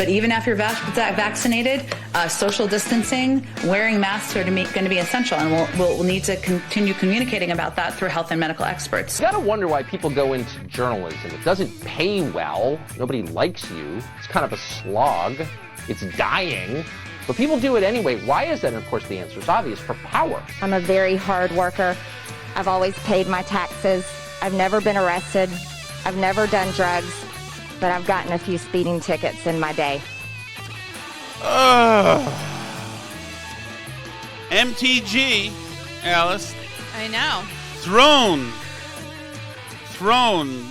But even after you're vaccinated, social distancing, wearing masks are going to be essential, and we'll need to continue communicating about that through health and medical experts. You gotta wonder why people go into journalism. It doesn't pay well. Nobody likes you. It's kind of a slog. It's dying. But people do it anyway. Why is that? And of course, the answer is obvious: for power. I'm a very hard worker. I've always paid my taxes. I've never been arrested. I've never done drugs, but I've gotten a few speeding tickets in my day. MTG, Alice. I know. Thrown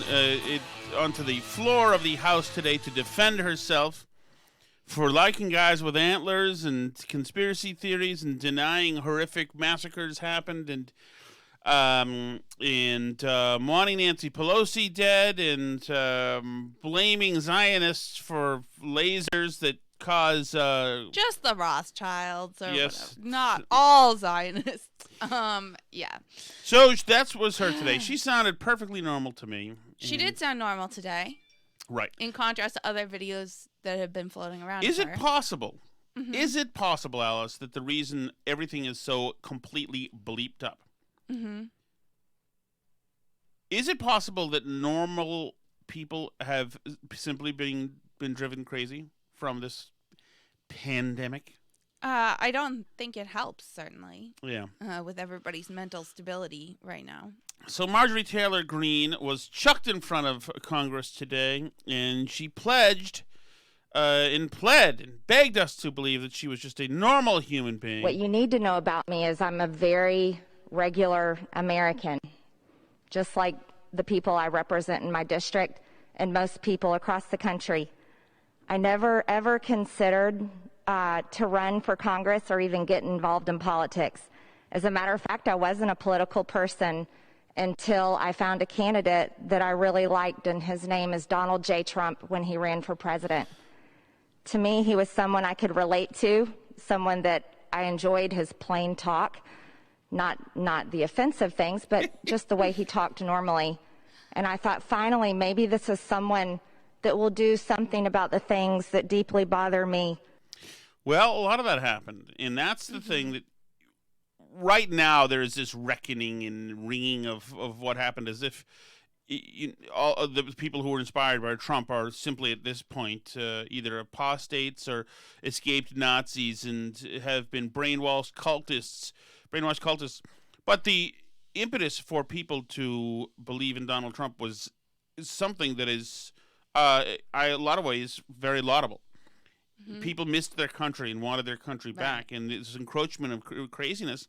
it onto the floor of the House today to defend herself for liking guys with antlers and conspiracy theories and denying horrific massacres happened and wanting Nancy Pelosi dead and blaming Zionists for lasers that cause just the Rothschilds or yes, whatever. Not all Zionists. Yeah. So that was her today. She sounded perfectly normal to me. She did sound normal today. Right. In contrast to other videos that have been floating around. Is it possible? Mm-hmm. Is it possible, Alice, that the reason everything is so completely bleeped up? Mm-hmm. Is it possible that normal people have simply been driven crazy from this pandemic? I don't think it helps, certainly. Yeah. With everybody's mental stability right now. So Marjorie Taylor Greene was chucked in front of Congress today, and she pledged and begged us to believe that she was just a normal human being. What you need to know about me is I'm a very regular American, just like the people I represent in my district and most people across the country. I never, ever considered to run for Congress or even get involved in politics. As a matter of fact, I wasn't a political person until I found a candidate that I really liked, and his name is Donald J. Trump when he ran for president. To me, he was someone I could relate to, someone that I enjoyed his plain talk, not the offensive things, but just the way he talked normally. And I thought, finally, maybe this is someone that will do something about the things that deeply bother me. Well, a lot of that happened, and that's the thing that right now there is this reckoning and ringing of what happened, as if all of the people who were inspired by Trump are simply at this point either apostates or escaped Nazis and have been brainwashed cultists. But the impetus for people to believe in Donald Trump is something that is, in a lot of ways, very laudable. Mm-hmm. People missed their country and wanted their country back, and this encroachment of craziness,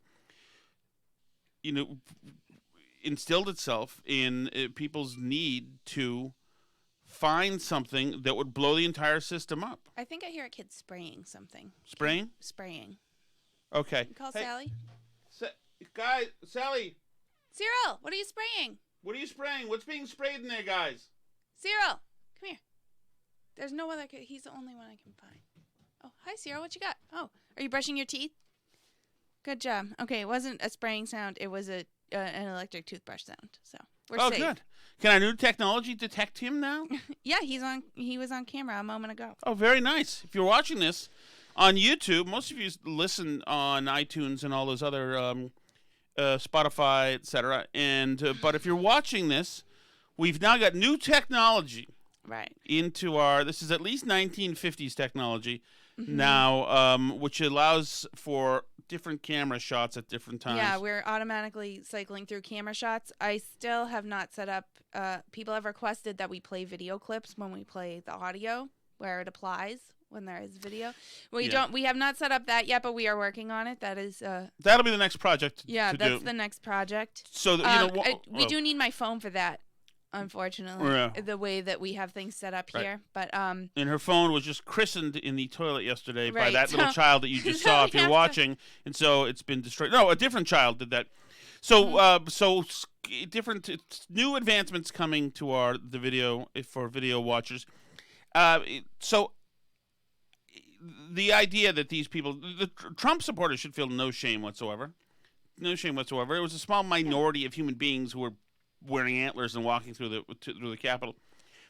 instilled itself in people's need to find something that would blow the entire system up. I think I hear a kid spraying something. Spraying? Spraying. Okay. Call Sally. Guys, Sally. Cyril, what are you spraying? What are you spraying? What's being sprayed in there, guys? Cyril, come here. There's no other kid. He's the only one I can find. Oh, hi, Cyril. What you got? Oh, are you brushing your teeth? Good job. Okay, it wasn't a spraying sound. It was an electric toothbrush sound. So we're safe. Oh, good. Can our new technology detect him now? Yeah, he was on camera a moment ago. Oh, very nice. If you're watching this on YouTube, most of you listen on iTunes and all those other Spotify, etc. But if you're watching this, we've now got new technology. Right. Into this is at least 1950s technology now, which allows for different camera shots at different times. Yeah, we're automatically cycling through camera shots. I still have not set up, people have requested that we play video clips when we play the audio, where it applies when there is video. We have not set up that yet, but we are working on it. That is that'll be the next project. Yeah, that's the next project. So we do need my phone for that. Unfortunately, the way that we have things set up here. But and her phone was just christened in the toilet yesterday by that little child that you just saw if you're watching, and so it's been destroyed. No, a different child did that. So different new advancements coming to the video for video watchers. So the idea that these people, the Trump supporters, should feel no shame whatsoever. No shame whatsoever. It was a small minority of human beings who were wearing antlers and walking through the Capitol.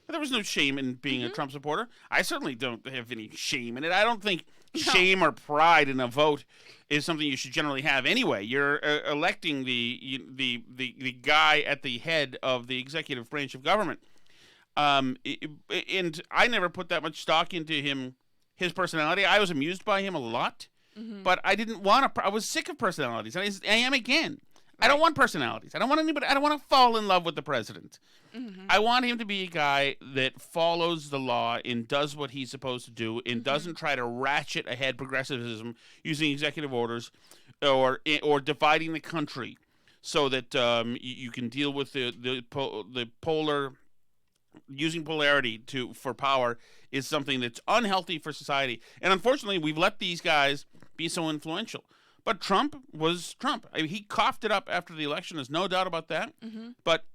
But there was no shame in being a Trump supporter. I certainly don't have any shame in it. I don't think shame or pride in a vote is something you should generally have anyway. You're electing the guy at the head of the executive branch of government. And I never put that much stock into his personality. I was amused by him a lot, but I didn't want to. I was sick of personalities, and I am again. Right. I don't want personalities. I don't want anybody. I don't want to fall in love with the president. I want him to be a guy that follows the law and does what he's supposed to do and doesn't try to ratchet ahead progressivism using executive orders or dividing the country so that you can deal with the polar. Using polarity for power is something that's unhealthy for society. And unfortunately, we've let these guys be so influential. But Trump was Trump. I mean, he coughed it up after the election. There's no doubt about that. But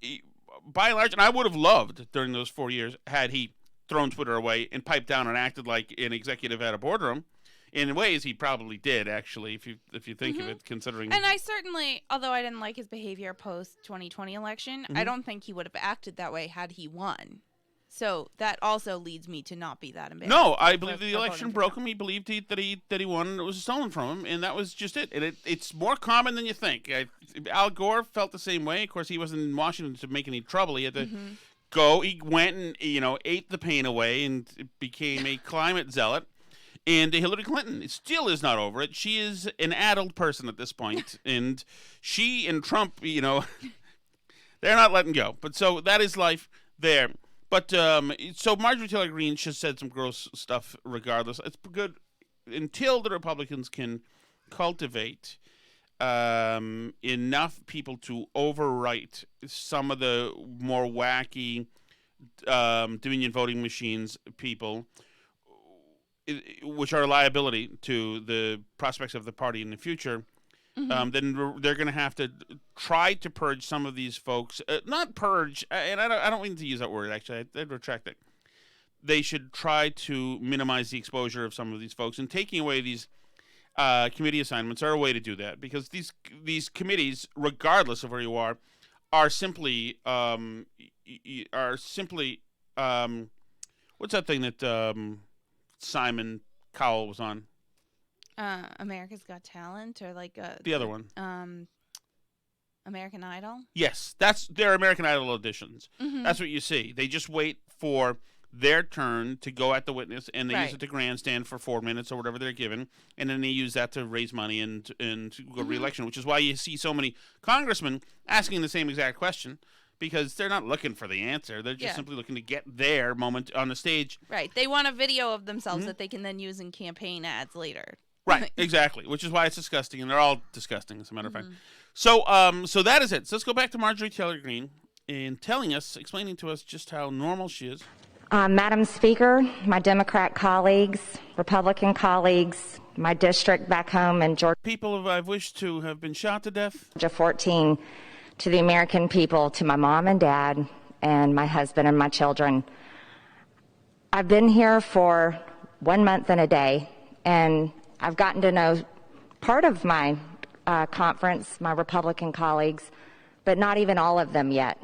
by and large, and I would have loved during those 4 years had he thrown Twitter away and piped down and acted like an executive at a boardroom. In ways, he probably did, actually, if you think of it, considering. And I certainly, although I didn't like his behavior post 2020 election, I don't think he would have acted that way had he won. So that also leads me to not be that embarrassed. No, I believe the election broke him. He believed that he won, and it was stolen from him, and that was just it. And it's more common than you think. Al Gore felt the same way. Of course, he wasn't in Washington to make any trouble. He had to go. He went and ate the pain away and became a climate zealot. And Hillary Clinton still is not over it. She is an adult person at this point, and she and Trump, they're not letting go. But so that is life there. But so Marjorie Taylor Greene just said some gross stuff regardless. It's good until the Republicans can cultivate enough people to overwrite some of the more wacky Dominion voting machines people, which are a liability to the prospects of the party in the future, then they're going to have to try to purge some of these folks. Not purge, and I don't mean to use that word, actually. I'd retract it. They should try to minimize the exposure of some of these folks, and taking away these committee assignments are a way to do that, because these committees, regardless of where you are simply what's that thing that Simon Cowell was on? America's Got Talent, or like the other one, American Idol. Yes, that's their American Idol auditions. That's what you see. They just wait for their turn to go at the witness, and they use it to grandstand for 4 minutes or whatever they're given, and then they use that to raise money and to go re-election, which is why you see so many congressmen asking the same exact question. Because they're not looking for the answer. They're just simply looking to get their moment on the stage. Right. They want a video of themselves that they can then use in campaign ads later. Right. Exactly. Which is why it's disgusting. And they're all disgusting, as a matter of fact. So so that is it. So let's go back to Marjorie Taylor Greene and explaining to us just how normal she is. Madam Speaker, my Democrat colleagues, Republican colleagues, my district back home in Georgia. People who I've wished to have been shot to death. Georgia 14. To the American people, to my mom and dad, and my husband and my children. I've been here for 1 month and a day, and I've gotten to know part of my conference, my Republican colleagues, but not even all of them yet.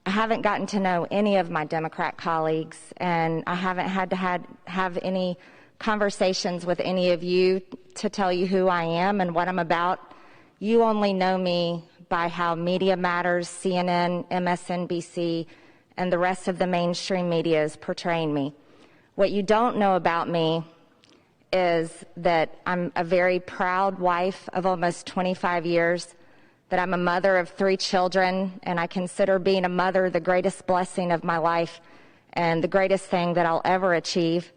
I haven't gotten to know any of my Democrat colleagues, and I haven't had to have any conversations with any of you to tell you who I am and what I'm about. You only know me by how Media Matters, CNN, MSNBC, and the rest of the mainstream media is portraying me. What you don't know about me is that I'm a very proud wife of almost 25 years, that I'm a mother of 3 children, and I consider being a mother the greatest blessing of my life and the greatest thing that I'll ever achieve.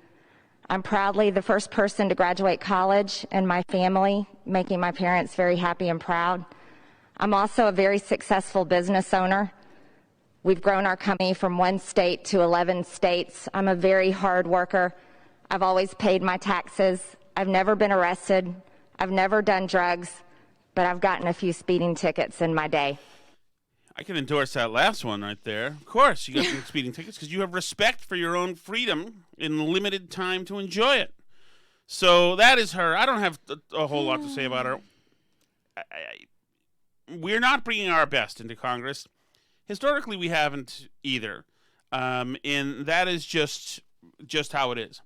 I'm proudly the first person to graduate college in my family, making my parents very happy and proud. I'm also a very successful business owner. We've grown our company from 1 state to 11 states. I'm a very hard worker. I've always paid my taxes. I've never been arrested. I've never done drugs, but I've gotten a few speeding tickets in my day. I can endorse that last one right there. Of course, you got some speeding tickets because you have respect for your own freedom in limited time to enjoy it. So that is her. I don't have a whole lot to say about her. We're not bringing our best into Congress. Historically, we haven't either. And that is just how it is.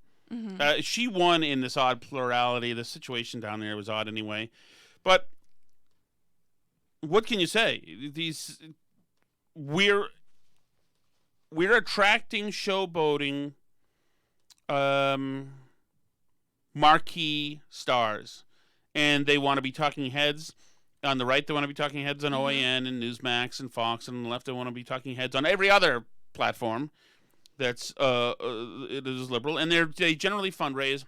She won in this odd plurality. The situation down there was odd anyway. But what can you say? We're attracting showboating marquee stars, and they want to be talking heads. On the right, they want to be talking heads on OAN and Newsmax and Fox, and on the left, they want to be talking heads on every other platform that's it is liberal, and they generally fundraise,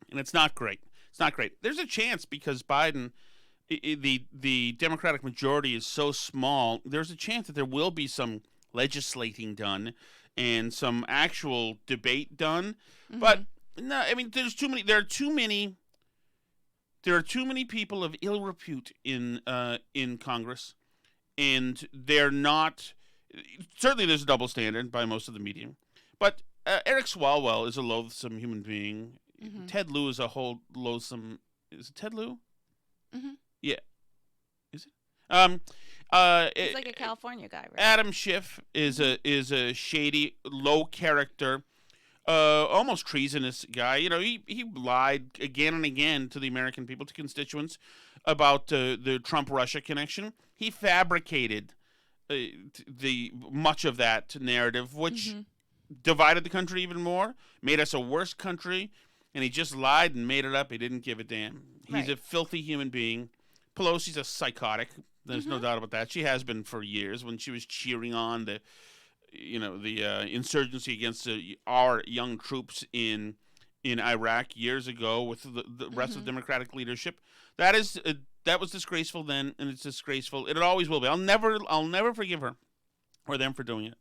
and it's not great. It's not great. There's a chance because Biden, the Democratic majority is so small. There's a chance that there will be some legislating done and some actual debate done, but no. I mean, there's too many. There are too many people of ill repute in Congress, and they're not. Certainly, there's a double standard by most of the media, but Eric Swalwell is a loathsome human being. Ted Lieu is a whole loathsome. Is it Ted Lieu? Yeah. Is it? He's like a California guy, right? Adam Schiff is a shady, low character, almost treasonous guy. You know, he lied again and again to the American people, to constituents, about the Trump-Russia connection. He fabricated the much of that narrative, which divided the country even more, made us a worse country, and he just lied and made it up. He didn't give a damn. He's a filthy human being. Pelosi's a psychotic. There's no doubt about that. She has been for years. When she was cheering on the insurgency against our young troops in Iraq years ago with the rest of the Democratic leadership, that was disgraceful then, and it's disgraceful. It always will be. I'll never forgive her or them for doing it.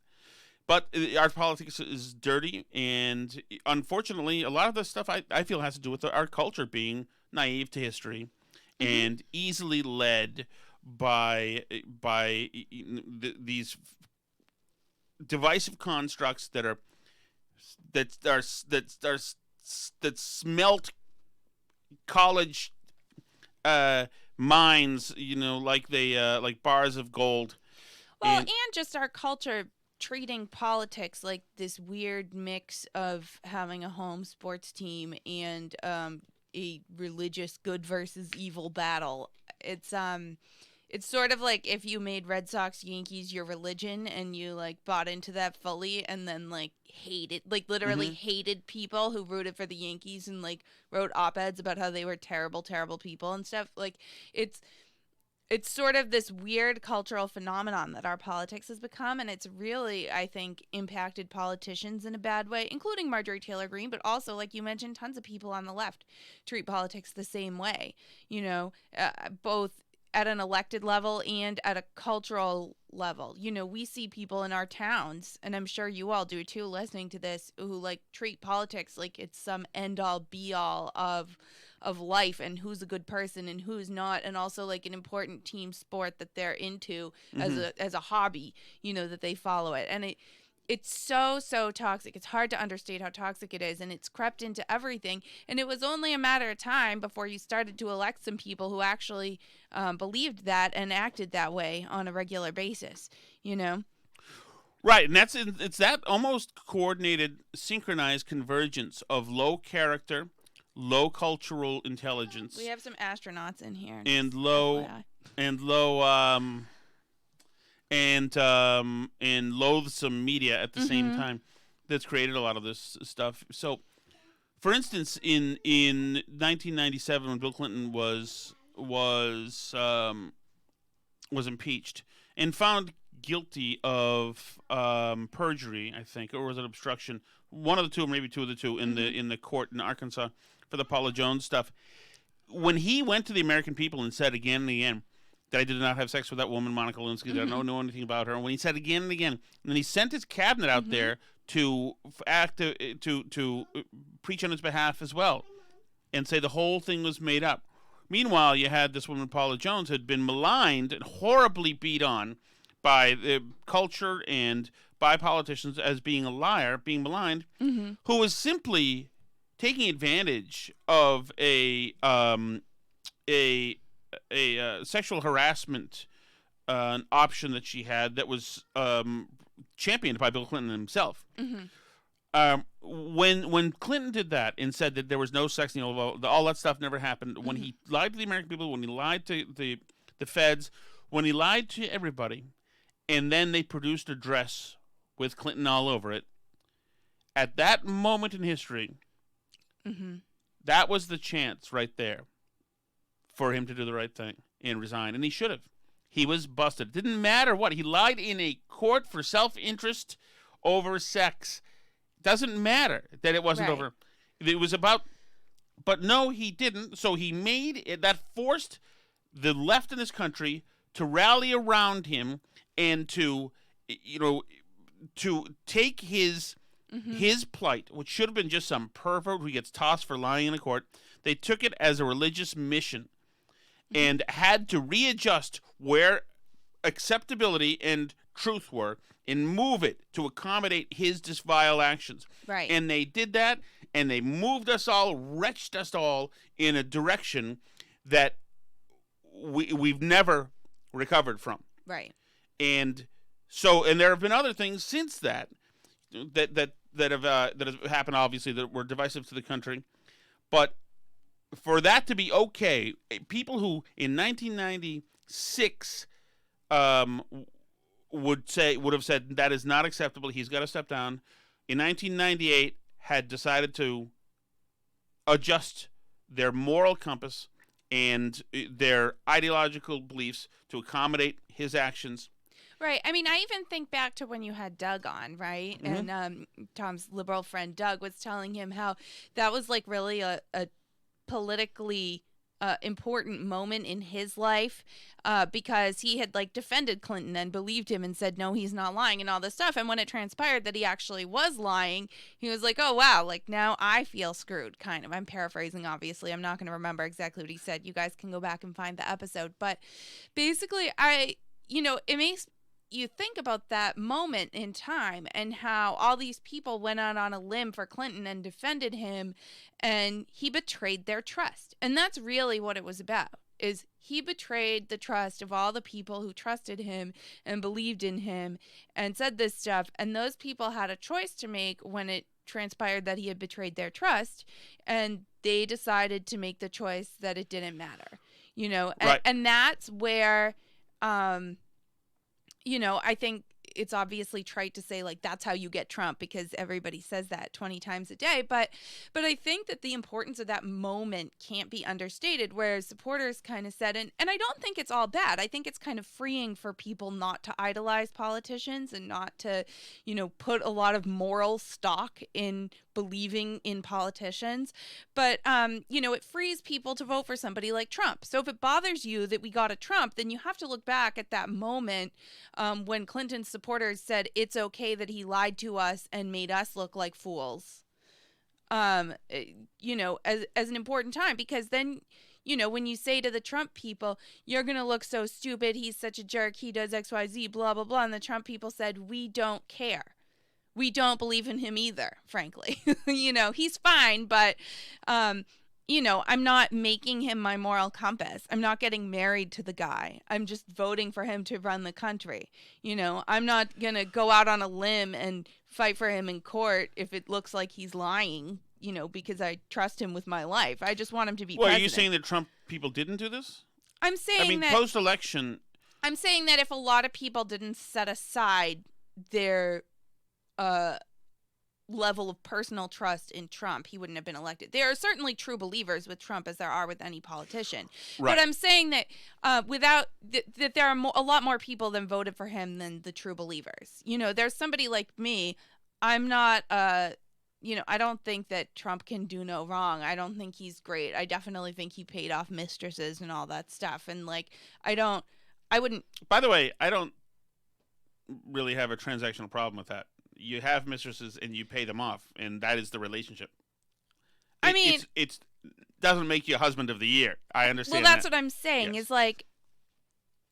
But our politics is dirty, and unfortunately, a lot of this stuff I feel has to do with our culture being naive to history and easily led by these divisive constructs that smelt college minds, like bars of gold. Well, and just our culture treating politics like this weird mix of having a home sports team and a religious good versus evil battle. It's sort of like if you made Red Sox Yankees your religion and you bought into that fully and then hated, literally hated people who rooted for the Yankees and wrote op-eds about how they were terrible people and stuff. It's sort of this weird cultural phenomenon that our politics has become, and it's really, I think, impacted politicians in a bad way, including Marjorie Taylor Greene, but also, like you mentioned, tons of people on the left treat politics the same way, both at an elected level and at a cultural level. We see people in our towns, and I'm sure you all do too, listening to this, who treat politics like it's some end-all be-all of life and who's a good person and who's not, and also an important team sport that they're into as a hobby, that they follow it. And it's so toxic. It's hard to understate how toxic it is, and it's crept into everything. And it was only a matter of time before you started to elect some people who actually believed that and acted that way on a regular basis, Right, and it's that almost coordinated, synchronized convergence of low character, low cultural intelligence. We have some astronauts in here. And low and loathsome media at the same time that's created a lot of this stuff. So, for instance, in 1997 when Bill Clinton was impeached and found guilty of perjury, I think, or was it obstruction? One of the two, or maybe two of the two, in the court in Arkansas for the Paula Jones stuff. When he went to the American people and said again and again that I did not have sex with that woman, Monica Lewinsky, that I don't know anything about her, and when he said again and again, and then he sent his cabinet out there to preach on his behalf as well, and say the whole thing was made up. Meanwhile, you had this woman, Paula Jones, who had been maligned and horribly beat on by the culture and by politicians as being a liar, being maligned, who was simply taking advantage of a sexual harassment option that she had that was championed by Bill Clinton himself. Mm-hmm. When Clinton did that and said that there was no sex, all that stuff never happened. When he lied to the American people, when he lied to the feds, when he lied to everybody, and then they produced a dress with Clinton all over it. At that moment in history, that was the chance right there for him to do the right thing and resign, and he should have. He was busted. It didn't matter what. He lied in a court for self-interest over sex. Doesn't matter that it wasn't over. It was about, but no, he didn't. So he made it, that forced the left in this country to rally around him and to take his plight, which should have been just some pervert who gets tossed for lying in a court. They took it as a religious mission and had to readjust where acceptability and truth were and move it to accommodate his vile actions. Right. And they did that, and they moved us all, wretched us all in a direction that we've never recovered from. Right. And so, and there have been other things since that have happened, obviously, that were divisive to the country. But for that to be okay, people who in 1996 would have said that is not acceptable, he's got to step down, in 1998 had decided to adjust their moral compass and their ideological beliefs to accommodate his actions. Right. I mean, I even think back to when you had Doug on, right? And Tom's liberal friend Doug was telling him how that was like really a politically important moment in his life because he had like defended Clinton and believed him and said, no, he's not lying and all this stuff. And when it transpired that he actually was lying, he was like, oh, wow, like now I feel screwed, kind of. I'm paraphrasing, obviously. I'm not going to remember exactly what he said. You guys can go back and find the episode. But basically, it makes you think about that moment in time and how all these people went out on a limb for Clinton and defended him, and he betrayed their trust. And that's really what it was about, is he betrayed the trust of all the people who trusted him and believed in him and said this stuff. And those people had a choice to make when it transpired that he had betrayed their trust, and they decided to make the choice that it didn't matter, Right. And that's where, I think it's obviously trite to say like that's how you get Trump because everybody says that 20 times a day, but I think that the importance of that moment can't be understated, where supporters kind of said, and I don't think it's all bad. I think it's kind of freeing for people not to idolize politicians and not to, put a lot of moral stock in believing in politicians, but it frees people to vote for somebody like Trump. So if it bothers you that we got a Trump, then you have to look back at that moment when Clinton's supporters said it's okay that he lied to us and made us look like fools, as an important time, because then when you say to the Trump people, you're going to look so stupid, he's such a jerk, he does XYZ, blah, blah, blah, and the Trump people said, we don't care. We don't believe in him either, frankly. He's fine, but, I'm not making him my moral compass. I'm not getting married to the guy. I'm just voting for him to run the country. I'm not going to go out on a limb and fight for him in court if it looks like he's lying, because I trust him with my life. I just want him to be president. Are you saying that Trump people didn't do this? I'm saying that post-election. I'm saying that if a lot of people didn't set aside their level of personal trust in Trump, he wouldn't have been elected. There are certainly true believers with Trump, as there are with any politician. Right. But I'm saying that that there are a lot more people than voted for him than the true believers. There's somebody like me. I'm not. I don't think that Trump can do no wrong. I don't think he's great. I definitely think he paid off mistresses and all that stuff. And I wouldn't. By the way, I don't really have a transactional problem with that. You have mistresses and you pay them off, and that is the relationship. It doesn't make you a husband of the year. I understand. Well, that's what I'm saying. Yes.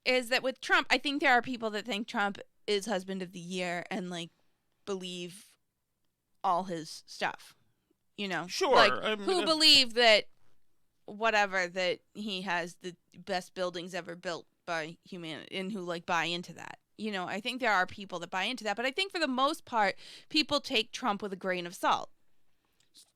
Is that with Trump? I think there are people that think Trump is husband of the year and believe all his stuff. Sure. Who believe that he has the best buildings ever built by humanity, and who buy into that. You know, I think there are people that buy into that, but I think for the most part, people take Trump with a grain of salt.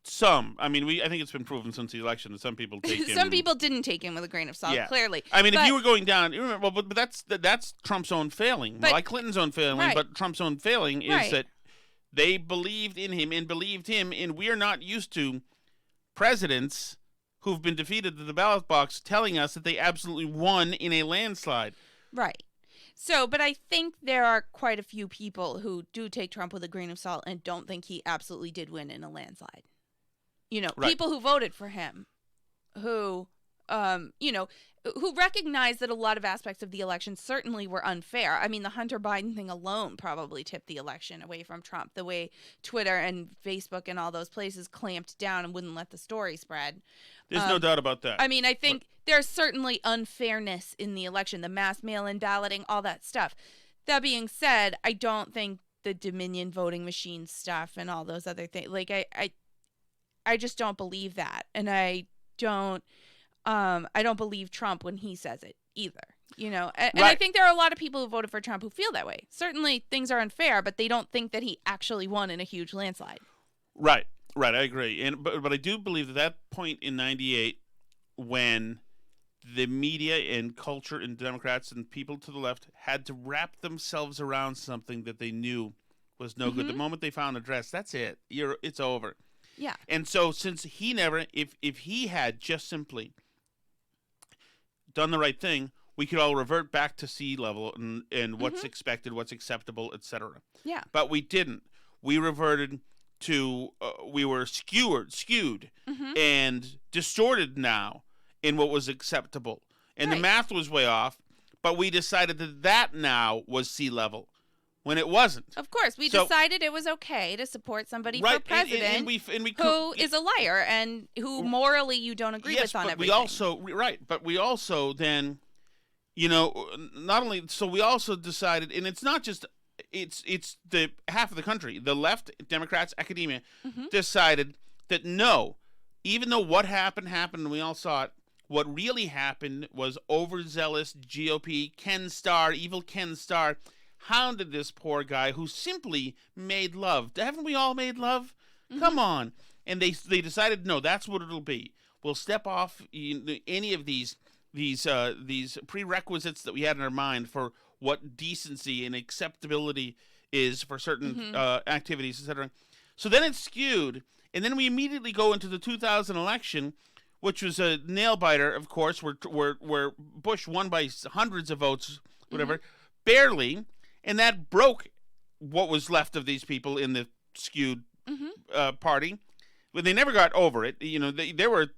Some. I mean, I think it's been proven since the election that some people take him. Some people didn't take him with a grain of salt, clearly. I mean, if you were going down, but that's Trump's own failing. But, like Clinton's own failing, right. but Trump's own failing is Right. that they believed in him, and we're not used to presidents who've been defeated at the ballot box telling us that they absolutely won in a landslide. Right. So, but I think there are quite a few people who do take Trump with a grain of salt and don't think he absolutely did win in a landslide. You know, Right. people who voted for him, who, who recognize that a lot of aspects of the election certainly were unfair. I mean, the Hunter Biden thing alone probably tipped the election away from Trump, the way Twitter and Facebook and all those places clamped down and wouldn't let the story spread. There's no doubt about that. I mean, I think there's certainly unfairness in the election, the mass mail-in balloting, all that stuff. That being said, I don't think the Dominion voting machine stuff and all those other things, like, I just don't believe that. And I don't believe Trump when he says it either, you know. And I think there are a lot of people who voted for Trump who feel that way. Certainly things are unfair, but they don't think that he actually won in a huge landslide. Right, I agree. But I do believe that point in 98 when the media and culture and Democrats and people to the left had to wrap themselves around something that they knew was no good. The moment they found a dress, that's it. It's over. Yeah. And so since he never, if he had just simply done the right thing, we could all revert back to sea level and what's expected, what's acceptable, etc. Yeah. But we didn't. We reverted to, we were skewed and distorted now in what was acceptable. And the math was way off, but we decided that now was sea level. When it wasn't. Of course. We decided it was okay to support somebody for president and we who is a liar and who morally you don't agree with on everything. But we also then, you know, not only, so we also decided, and it's not just, it's the half of the country, the left, Democrats, academia, decided that no, even though what happened, and we all saw it, what really happened was overzealous GOP, evil Ken Starr, hounded this poor guy who simply made love. Haven't we all made love? Come on. And they decided, no, that's what it'll be. We'll step off any of these prerequisites that we had in our mind for what decency and acceptability is for certain activities, etc. So then it's skewed, and then we immediately go into the 2000 election, which was a nail biter, of course, where Bush won by hundreds of votes, whatever, barely. And that broke what was left of these people in the skewed party. But they never got over it. You know, there were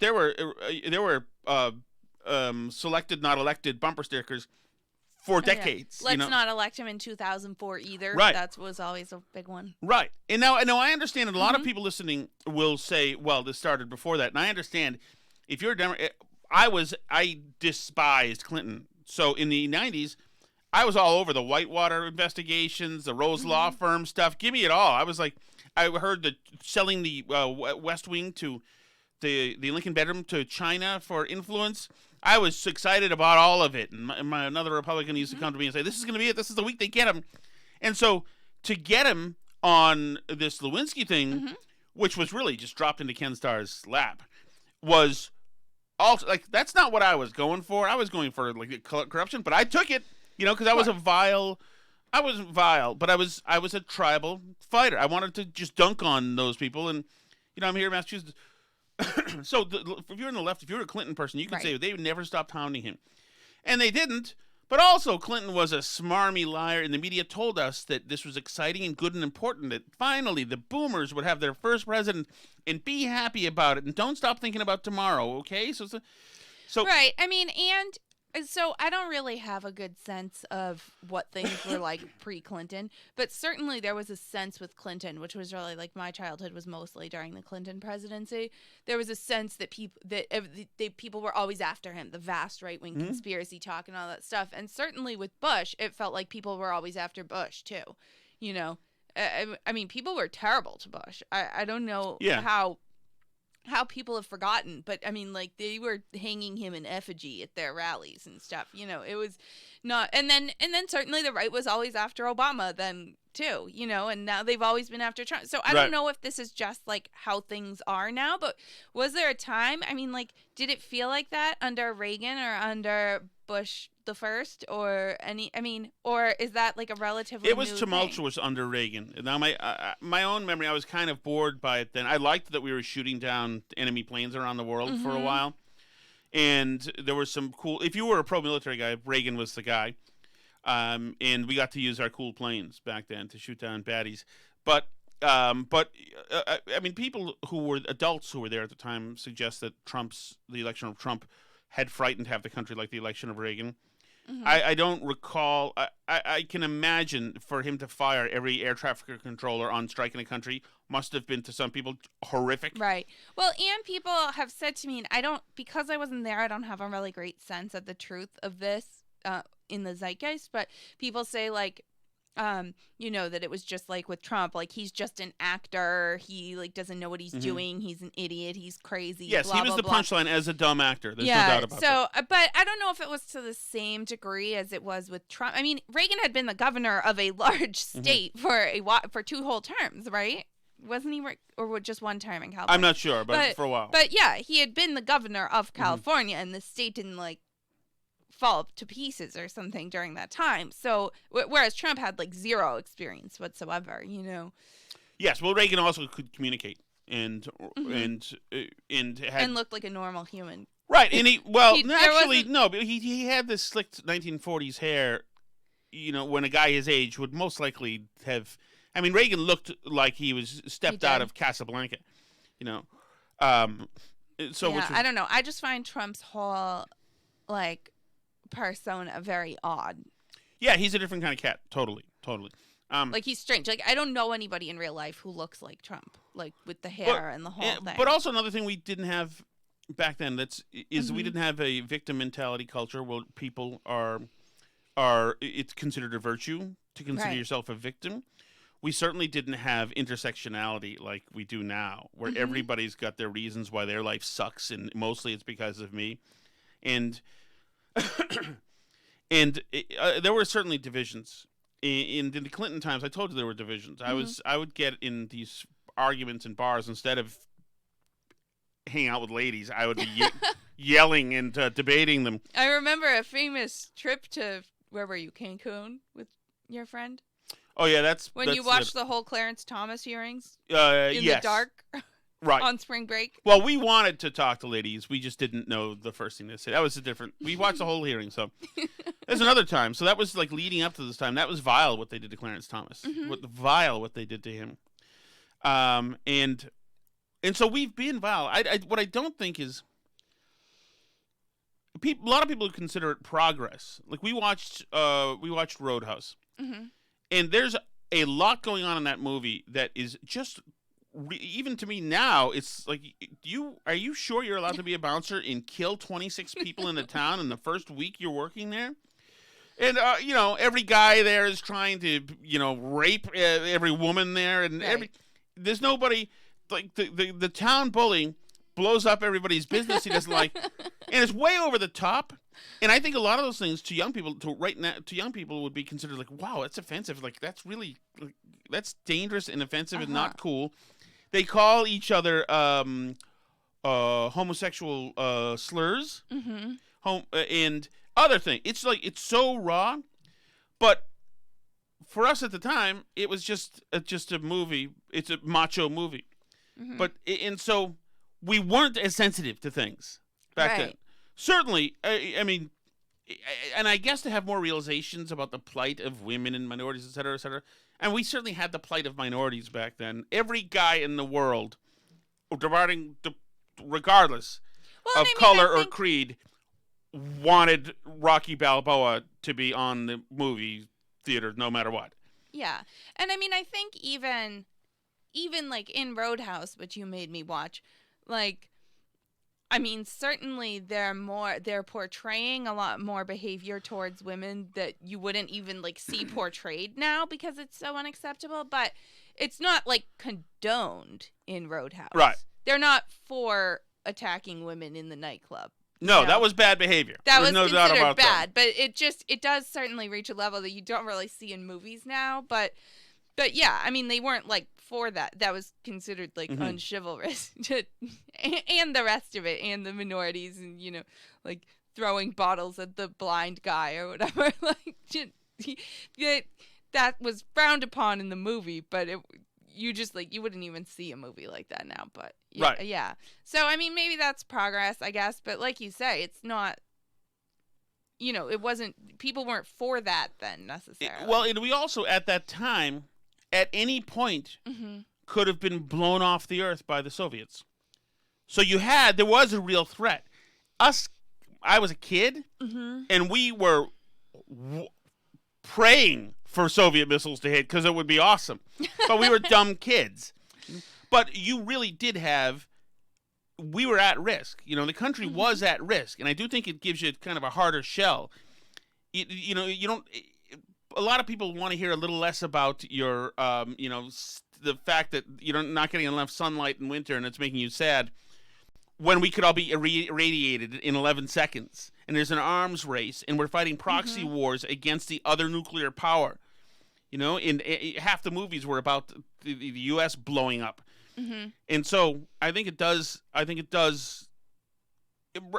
selected, not elected bumper stickers for decades. Let's not elect him in 2004 either. Right. That was always a big one. Right. And now I understand that a lot of people listening will say, well, this started before that. And I understand if you're a Democrat, I despised Clinton. So in the 90s, I was all over the Whitewater investigations, the Rose Law Firm stuff. Give me it all. I was like, I heard selling the West Wing to the Lincoln bedroom to China for influence. I was excited about all of it. And another Republican used to come to me and say, this is going to be it. This is the week they get him. And so to get him on this Lewinsky thing, which was really just dropped into Ken Starr's lap, was also like, that's not what I was going for. I was going for like corruption, but I took it. You know, because I wasn't vile, but I was a tribal fighter. I wanted to just dunk on those people, and you know, I'm here in Massachusetts. So if you're on the left, if you're a Clinton person, you could say they would never stop hounding him, and they didn't. But also, Clinton was a smarmy liar, and the media told us that this was exciting and good and important. That finally the boomers would have their first president, and be happy about it, and don't stop thinking about tomorrow. Okay, so right. I mean, and. So I don't really have a good sense of what things were like pre-Clinton, but certainly there was a sense with Clinton, which was really like my childhood was mostly during the Clinton presidency. There was a sense that people were always after him, the vast right-wing conspiracy talk and all that stuff. And certainly with Bush, it felt like people were always after Bush too. You know, I mean, people were terrible to Bush. I don't know how how people have forgotten, but I mean, like, they were hanging him in effigy at their rallies and stuff. You know, it was not, and then certainly the right was always after Obama then too, you know, and now they've always been after Trump. So I don't know if this is just like how things are now, but was there a time? I mean, like, did it feel like that under Reagan or under Bush the first, or any? I mean, or is that like a relatively? It was new tumultuous thing? under Reagan. Now, my own memory, I was kind of bored by it then. I liked that we were shooting down enemy planes around the world for a while, and there was some cool. If you were a pro-military guy, Reagan was the guy, and we got to use our cool planes back then to shoot down baddies. But I mean, people who were adults who were there at the time suggest that the election of Trump had frightened half the country, like the election of Reagan. I don't recall. I can imagine for him to fire every air traffic controller on strike in a country must have been to some people horrific. Right. Well, and people have said to me, and because I wasn't there, I don't have a really great sense of the truth of this in the zeitgeist, but people say, like, you know, that it was just like with Trump, like, he's just an actor. He, like, doesn't know what he's doing. He's an idiot. He's crazy. Yes, blah, he was blah, the blah. punchline as a dumb actor. There's no doubt about that. But I don't know if it was to the same degree as it was with Trump. I mean, Reagan had been the governor of a large state for 2 whole terms, right? Wasn't he, or just one term in California? I'm not sure, but for a while. But yeah, he had been the governor of California, and the state didn't, like, fall to pieces or something during that time. So whereas Trump had, like, zero experience whatsoever, you know. Yes, well, Reagan also could communicate and looked like a normal human. Right, and he had this slicked 1940s hair. You know, when a guy his age would most likely have. I mean, Reagan looked like he was stepped out of Casablanca. You know, so yeah, I don't know. I just find Trump's whole, like, persona very odd. Yeah, he's a different kind of cat. Totally. Like, he's strange. Like, I don't know anybody in real life who looks like Trump, like, with the hair and the whole thing. But also another thing we didn't have back then we didn't have a victim mentality culture where people are it's considered a virtue to consider yourself a victim. We certainly didn't have intersectionality like we do now, where everybody's got their reasons why their life sucks, and mostly it's because of me. And there were certainly divisions in the Clinton times. I told you there were divisions. I would get in these arguments in bars instead of hanging out with ladies. I would be yelling and debating them. I remember a famous trip to, where were you, Cancun, with your friend? Oh yeah, that's you watched the whole Clarence Thomas hearings in yes. the dark. Right. On spring break? Well, we wanted to talk to ladies. We just didn't know the first thing to say. That was we watched the whole hearing, so. There's another time. So that was, like, leading up to this time. That was vile what they did to Clarence Thomas. Vile what they did to him. And so we've been vile. What I don't think is, a lot of people consider it progress. Like, we watched Roadhouse. And there's a lot going on in that movie that is just... even to me now, it's like, are you sure you're allowed to be a bouncer and kill 26 people in the town in the first week you're working there? And, you know, every guy there is trying to, you know, rape every woman there. And there's nobody, like, the town bully blows up everybody's business he doesn't like. And it's way over the top. And I think a lot of those things to young people, would be considered like, wow, that's offensive. Like, that's really, that's dangerous and offensive and not cool. They call each other homosexual slurs, and other thing. It's like, it's so raw, but for us at the time, it was just a movie. It's a macho movie, and so we weren't as sensitive to things back then. Certainly, I mean, and I guess to have more realizations about the plight of women and minorities, et cetera, et cetera. And we certainly had the plight of minorities back then. Every guy in the world, regardless of color or creed, wanted Rocky Balboa to be on the movie theater no matter what. Yeah. And I mean, I think even like in Roadhouse, which you made me watch, like, I mean, certainly they're portraying a lot more behavior towards women that you wouldn't even, like, see portrayed now because it's so unacceptable, but it's not, like, condoned in Roadhouse. Right. they're not for attacking women in the nightclub. No, No. that was bad behavior. That There's was no doubt considered about bad, that. but it does certainly reach a level that you don't really see in movies now. But yeah, I mean, they weren't like for that. That was considered like unchivalrous, and the rest of it, and the minorities, and like throwing bottles at the blind guy or whatever. Like that was frowned upon in the movie, but you wouldn't even see a movie like that now. But Right. yeah. So I mean, maybe that's progress, I guess. But like you say, it's not. It wasn't. People weren't for that then necessarily. Well, and we also at that time, at any point, could have been blown off the earth by the Soviets. So there was a real threat. I was a kid, and we were praying for Soviet missiles to hit because it would be awesome. But we were dumb kids. But you really did we were at risk. The country was at risk. And I do think it gives you kind of a harder shell. You don't, a lot of people want to hear a little less about your, the fact that you're not getting enough sunlight in winter and it's making you sad when we could all be irradiated in 11 seconds. And there's an arms race and we're fighting proxy wars against the other nuclear power. In half the movies were about the U.S. blowing up. And so I think it does.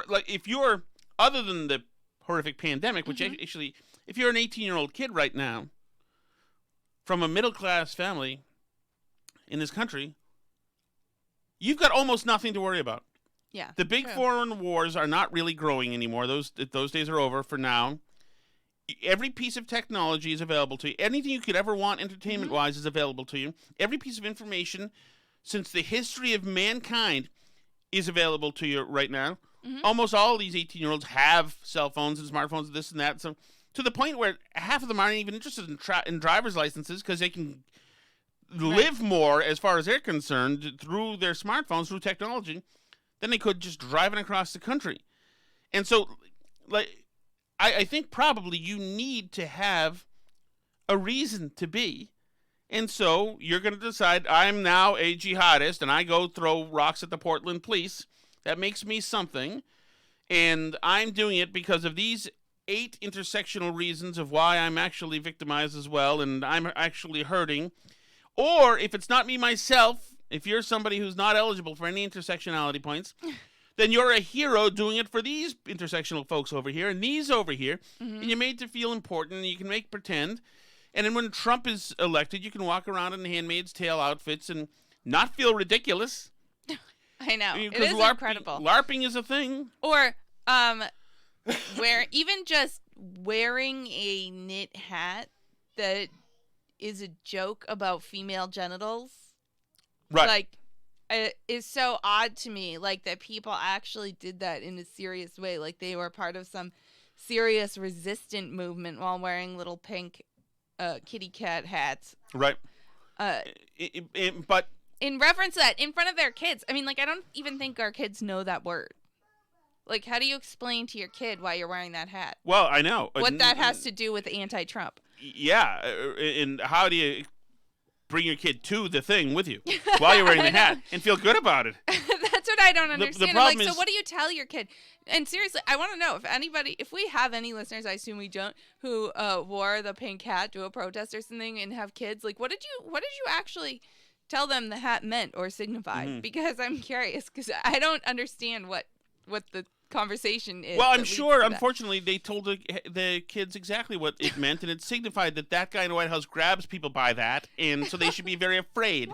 Like if you're, other than the horrific pandemic, which actually, if you're an 18-year-old kid right now from a middle-class family in this country, you've got almost nothing to worry about. Yeah. The big foreign wars are not really growing anymore. Those days are over for now. Every piece of technology is available to you. Anything you could ever want entertainment-wise is available to you. Every piece of information since the history of mankind is available to you right now. Almost all these 18-year-olds have cell phones and smartphones, this and that. So to the point where half of them aren't even interested in driver's licenses because they can live more, as far as they're concerned, through their smartphones, through technology, than they could just driving across the country. And so, like, I think probably you need to have a reason to be. And so you're going to decide, I'm now a jihadist and I go throw rocks at the Portland police. That makes me something. And I'm doing it because of these 8 intersectional reasons of why I'm actually victimized as well and I'm actually hurting. Or if it's not me myself, if you're somebody who's not eligible for any intersectionality points, then you're a hero doing it for these intersectional folks over here and these over here. And you're made to feel important and you can make pretend. And then when Trump is elected, you can walk around in Handmaid's Tale outfits and not feel ridiculous. I know. It Because is incredible. LARPing is a thing. Or even just wearing a knit hat that is a joke about female genitals. Right. Like, it is so odd to me, like, that people actually did that in a serious way. Like, they were part of some serious resistant movement while wearing little pink kitty cat hats. Right. But in reference to that, in front of their kids. I mean, like, I don't even think our kids know that word. Like, how do you explain to your kid why you're wearing that hat? well, I know What that has to do with anti-Trump. Yeah, and how do you bring your kid to the thing with you while you're wearing the hat and feel good about it? That's what I don't understand. problem I'm like, is- so what do you tell your kid? And seriously, I want to know if we have any listeners, I assume we don't, who wore the pink hat to a protest or something and have kids. Like, what did you actually tell them the hat meant or signified? Because I'm curious, because I don't understand what the conversation is. Well, that I'm leads sure, to that. unfortunately, they told the kids exactly what it meant, and it signified that guy in the White House grabs people by that, and so they should be very afraid.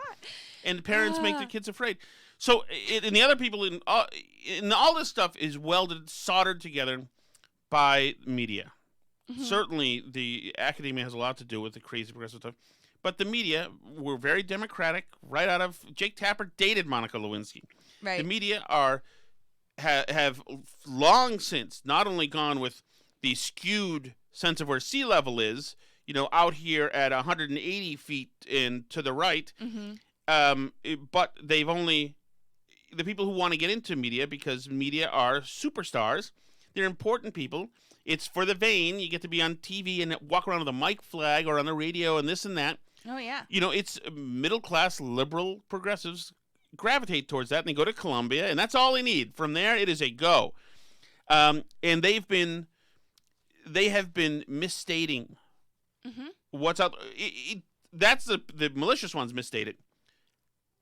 And parents make their kids afraid. So, and the other people in all this stuff is welded, soldered together by media. Certainly, the academia has a lot to do with the crazy progressive stuff, but the media were very democratic. Right out of Jake Tapper dated Monica Lewinsky. Right. The media have long since not only gone with the skewed sense of where sea level is, out here at 180 feet and to the right, but they've only, the people who want to get into media, because media are superstars, they're important people. It's for the vein. You get to be on TV and walk around with a mic flag or on the radio and this and that. Oh, yeah. It's middle-class liberal progressives gravitate towards that, and they go to Columbia, and that's all they need. From there, it is a go. And they have been misstating what's out. That's the malicious ones misstated.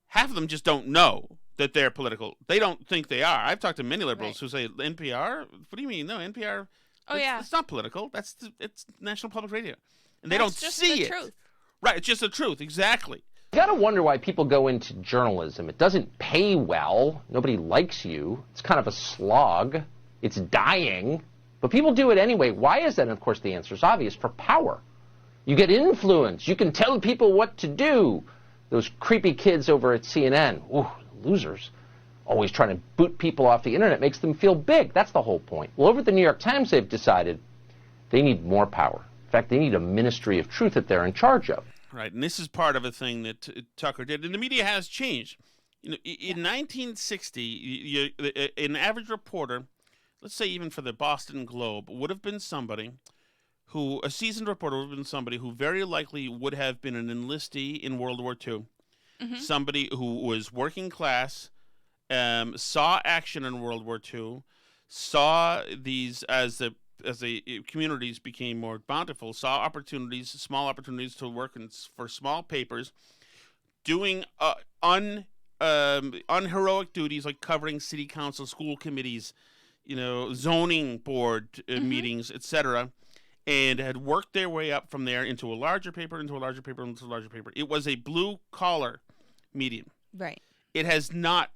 Half of them just don't know that they're political. They don't think they are. I've talked to many liberals who say, NPR? What do you mean? No, NPR. It's not political. It's National Public Radio. And they don't see it. Truth. Right, it's just the truth, exactly. You gotta wonder why people go into journalism. It doesn't pay well. Nobody likes you. It's kind of a slog. It's dying. But people do it anyway. Why is that? And of course the answer is obvious. For power. You get influence. You can tell people what to do. Those creepy kids over at CNN, ooh, losers, always trying to boot people off the internet, makes them feel big. That's the whole point. Well, over at the New York Times, they've decided they need more power. In fact, they need a ministry of truth that they're in charge of. Right, and this is part of a thing that Tucker did, and the media has changed. In 1960, an average reporter, let's say even for the Boston Globe, would have been somebody a seasoned reporter would have been somebody who very likely would have been an enlistee in World War II, somebody who was working class, saw action in World War II, saw these as the communities became more bountiful, saw opportunities, small opportunities to work for small papers, doing unheroic duties like covering city council, school committees, zoning board meetings, etc., and had worked their way up from there into a larger paper, into a larger paper, into a larger paper. It was a blue-collar medium. Right. It has not...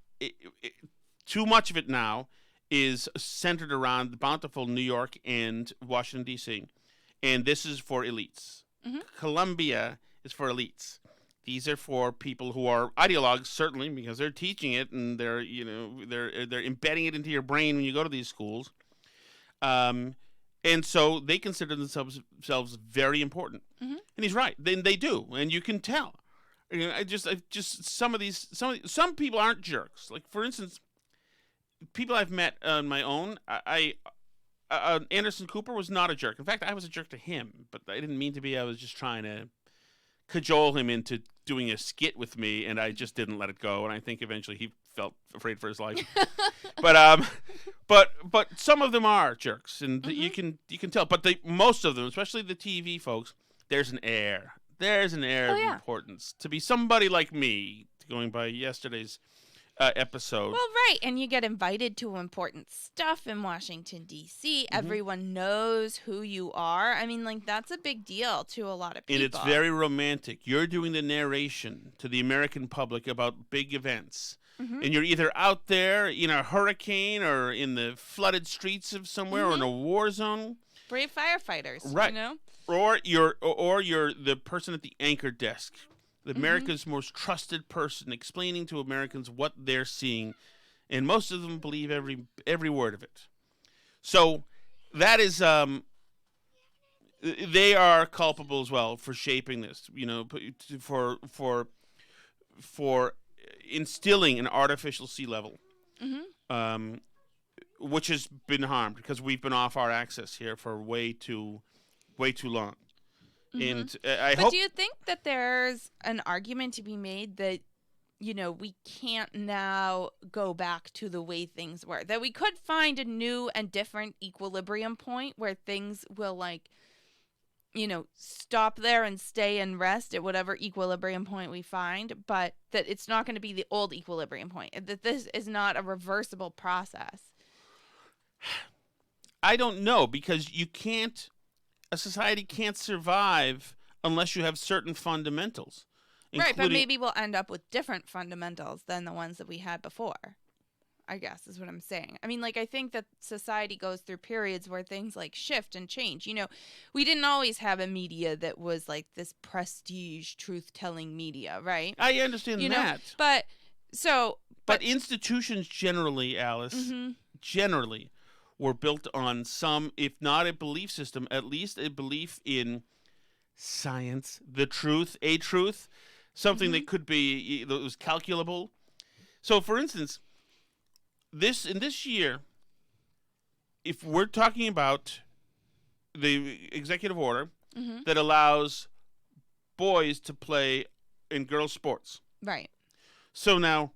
too much of it now is centered around the bountiful New York and Washington, D.C., and this is for elites. Columbia is for elites. These are for people who are ideologues, certainly, because they're teaching it and they're embedding it into your brain when you go to these schools. And so they consider themselves very important. And he's right. Then they do, and you can tell. Some people aren't jerks. Like, for instance, people I've met on my own, Anderson Cooper was not a jerk. In fact, I was a jerk to him, but I didn't mean to be. I was just trying to cajole him into doing a skit with me, and I just didn't let it go. And I think eventually he felt afraid for his life. But some of them are jerks, and you can tell. But most of them, especially the TV folks, there's an air. There's an air of importance to be somebody like me, going by yesterday's episode. Well, right, and you get invited to important stuff in Washington, D.C. Everyone knows who you are. I mean, like, that's a big deal to a lot of people. And it's very romantic. You're doing the narration to the American public about big events. And you're either out there in a hurricane or in the flooded streets of somewhere or in a war zone. Brave firefighters, right. Or you're the person at the anchor desk, America's most trusted person, explaining to Americans what they're seeing, and most of them believe every word of it. So that is they are culpable as well for shaping this, for instilling an artificial sea level, which has been harmed because we've been off our axis here for way too long. And But do you think that there's an argument to be made that, we can't now go back to the way things were? That we could find a new and different equilibrium point where things will, stop there and stay and rest at whatever equilibrium point we find, but that it's not going to be the old equilibrium point, that this is not a reversible process? I don't know, because a society can't survive unless you have certain fundamentals. Right, but maybe we'll end up with different fundamentals than the ones that we had before, I guess is what I'm saying. I mean, I think that society goes through periods where things shift and change. We didn't always have a media that was this prestige truth-telling media, right? I understand that. But institutions generally, Alice, generally were built on some, if not a belief system, at least a belief in science, the truth, a truth, something that could be, that was calculable. So, for instance, in this year, if we're talking about the executive order that allows boys to play in girls' sports. Right. So now,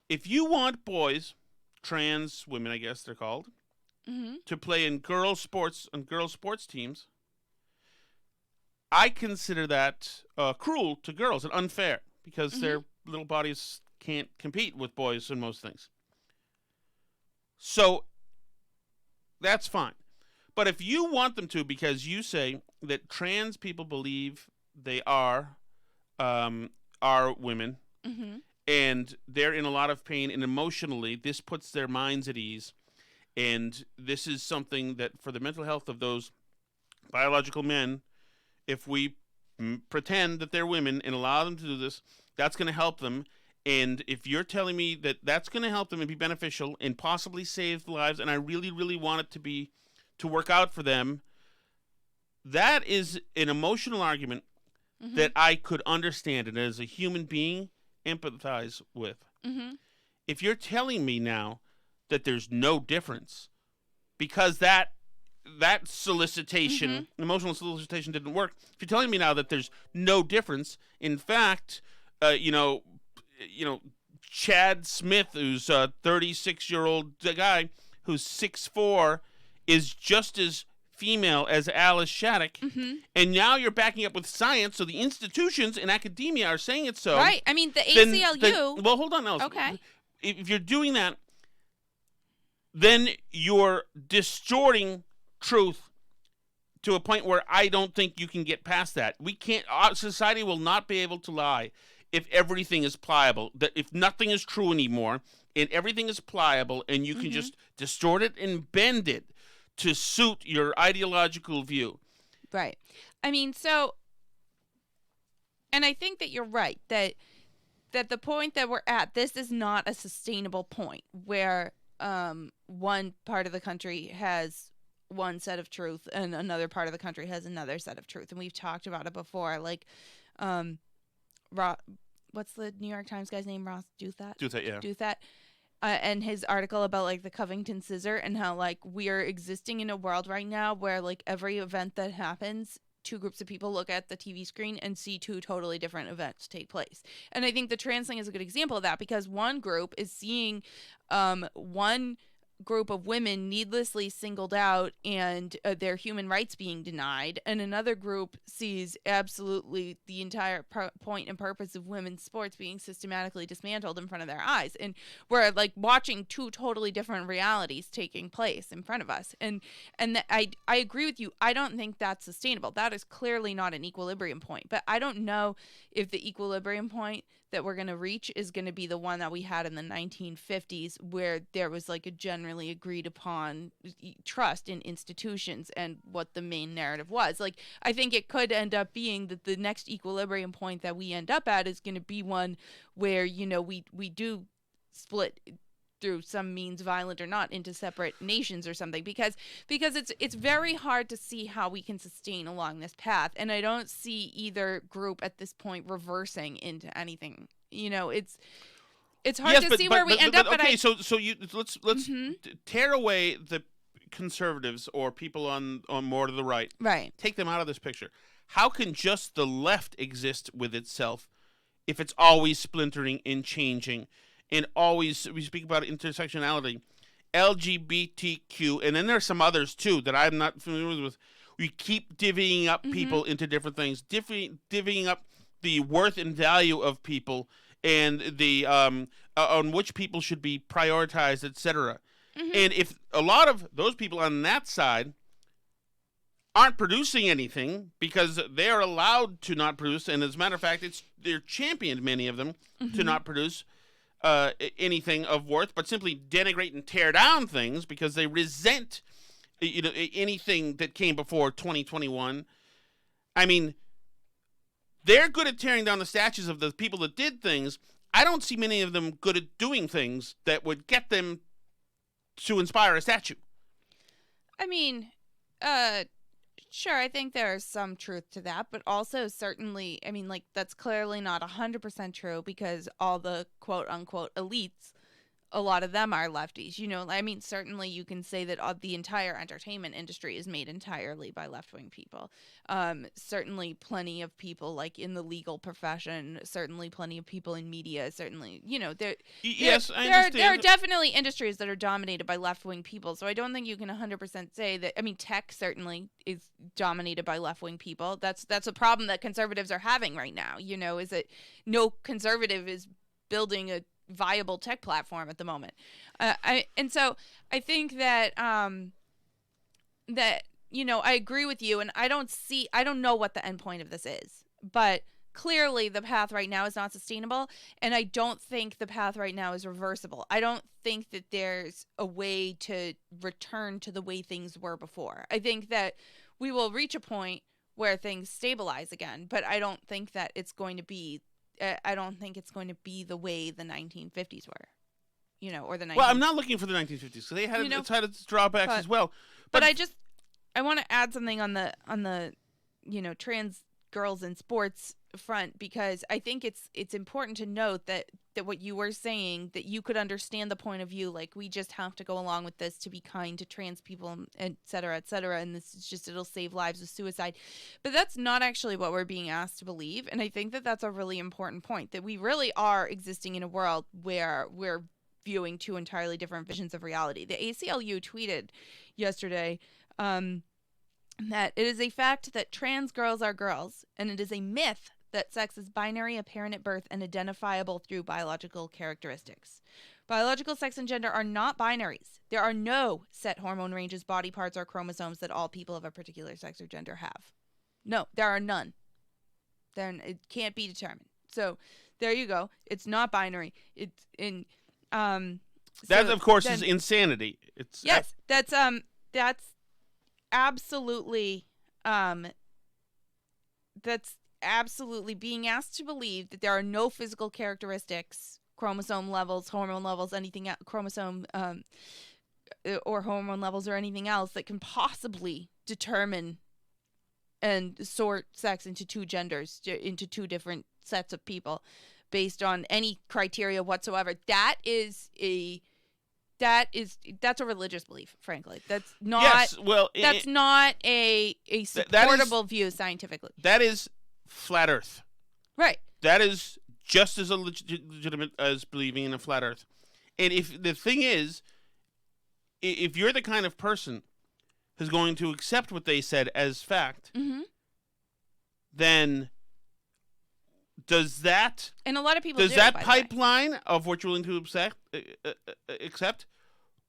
if you want boys, trans women, I guess they're called, to play in girls' sports teams, I consider that cruel to girls and unfair because their little bodies can't compete with boys in most things. So that's fine. But if you want them to, because you say that trans people believe they are women, and they're in a lot of pain, and emotionally, this puts their minds at ease, and this is something that for the mental health of those biological men, if we pretend that they're women and allow them to do this, that's going to help them. And if you're telling me that that's going to help them and be beneficial and possibly save lives, and I really, really want it to work out for them, that is an emotional argument that I could understand and as a human being empathize with. If you're telling me now that there's no difference because that solicitation, emotional solicitation didn't work, if you're telling me now that there's no difference, in fact, Chad Smith, who's a 36-year-old guy who's 6'4", is just as female as Alice Shattuck, and now you're backing up with science, so the institutions in academia are saying it's so. Right. I mean, the ACLU. Well, hold on, Alice. Okay. If you're doing that, then you're distorting truth to a point where I don't think you can get past that. We can't. Our society will not be able to lie if everything is pliable. That if nothing is true anymore, and everything is pliable, and you can just distort it and bend it to suit your ideological view. Right. I mean, so, and I think that you're right, that the point that we're at, this is not a sustainable point where one part of the country has one set of truth and another part of the country has another set of truth. And we've talked about it before, like, what's the New York Times guy's name? Ross Douthat? Douthat. And his article about like the Covington scissor and how like we are existing in a world right now where like every event that happens, two groups of people look at the TV screen and see two totally different events take place. And I think the trans thing is a good example of that because one group is seeing one group of women needlessly singled out and their human rights being denied, and another group sees absolutely the entire point and purpose of women's sports being systematically dismantled in front of their eyes. And we're like watching two totally different realities taking place in front of us. And I agree with you. I don't think that's sustainable. That is clearly not an equilibrium point. But I don't know if the equilibrium point that we're going to reach is going to be the one that we had in the 1950s where there was like a generally agreed upon trust in institutions and what the main narrative was. Like, I think it could end up being that the next equilibrium point that we end up at is going to be one where, you know, we do split through some means, violent or not, into separate nations or something, because it's very hard to see how we can sustain along this path, and I don't see either group at this point reversing into anything. You know, it's hard to see where we end up. Okay, so let's tear away the conservatives or people on more to the right. Right. Take them out of this picture. How can just the left exist with itself if it's always splintering and changing? And always, we speak about intersectionality, LGBTQ, and then there's some others too that I'm not familiar with. We keep divvying up people into different things, divvying up the worth and value of people, and the on which people should be prioritized, etc. And if a lot of those people on that side aren't producing anything because they are allowed to not produce, and as a matter of fact, they're championed, many of them, to not produce anything of worth, but simply denigrate and tear down things because they resent, anything that came before 2021. I mean, they're good at tearing down the statues of the people that did things. I don't see many of them good at doing things that would get them to inspire a statue. I mean, sure, I think there is some truth to that, but also certainly, I mean, like, that's clearly not 100% true because all the quote-unquote elites a lot of them are lefties. I mean, certainly you can say that the entire entertainment industry is made entirely by left-wing people. Certainly plenty of people like in the legal profession, certainly plenty of people in media, certainly, Yes, I understand. There are definitely industries that are dominated by left-wing people. So I don't think you can 100% say that. I mean, tech certainly is dominated by left-wing people. That's a problem that conservatives are having right now, is that no conservative is building a viable tech platform at the moment. And so I think that I agree with you, and I don't know what the end point of this is, but clearly the path right now is not sustainable, and I don't think the path right now is reversible. I don't think that there's a way to return to the way things were before. I think that we will reach a point where things stabilize again, but I don't think that it's going to be the way the 1950s were, or the 1950s. Well, I'm not looking for the 1950s because they had its drawbacks as well. But I want to add something on the trans girls in sports front, because I think it's important to note that what you were saying, that you could understand the point of view, like we just have to go along with this to be kind to trans people, et cetera, and this is just, it'll save lives with suicide. But that's not actually what we're being asked to believe, and I think that that's a really important point, that we really are existing in a world where we're viewing two entirely different visions of reality. The ACLU tweeted yesterday that it is a fact that trans girls are girls, and it is a myth that sex is binary, apparent at birth, and identifiable through biological characteristics. Biological sex and gender are not binaries. There are no set hormone ranges, body parts, or chromosomes that all people of a particular sex or gender have. No, there are none. Then it can't be determined. So there you go. It's not binary. It's in that of course is insanity. It's that's absolutely that's absolutely being asked to believe that there are no physical characteristics, chromosome levels, hormone levels, anything chromosome or hormone levels or anything else that can possibly determine and sort sex into two genders, into two different sets of people based on any criteria whatsoever. That's a religious belief, frankly. That's not not a supportable view scientifically. That is flat Earth. Right. That is just as legitimate as believing in a flat Earth. And if the thing is, if you're the kind of person who's going to accept what they said as fact, then does that, and a lot of people does do, that pipeline of what you're willing to accept,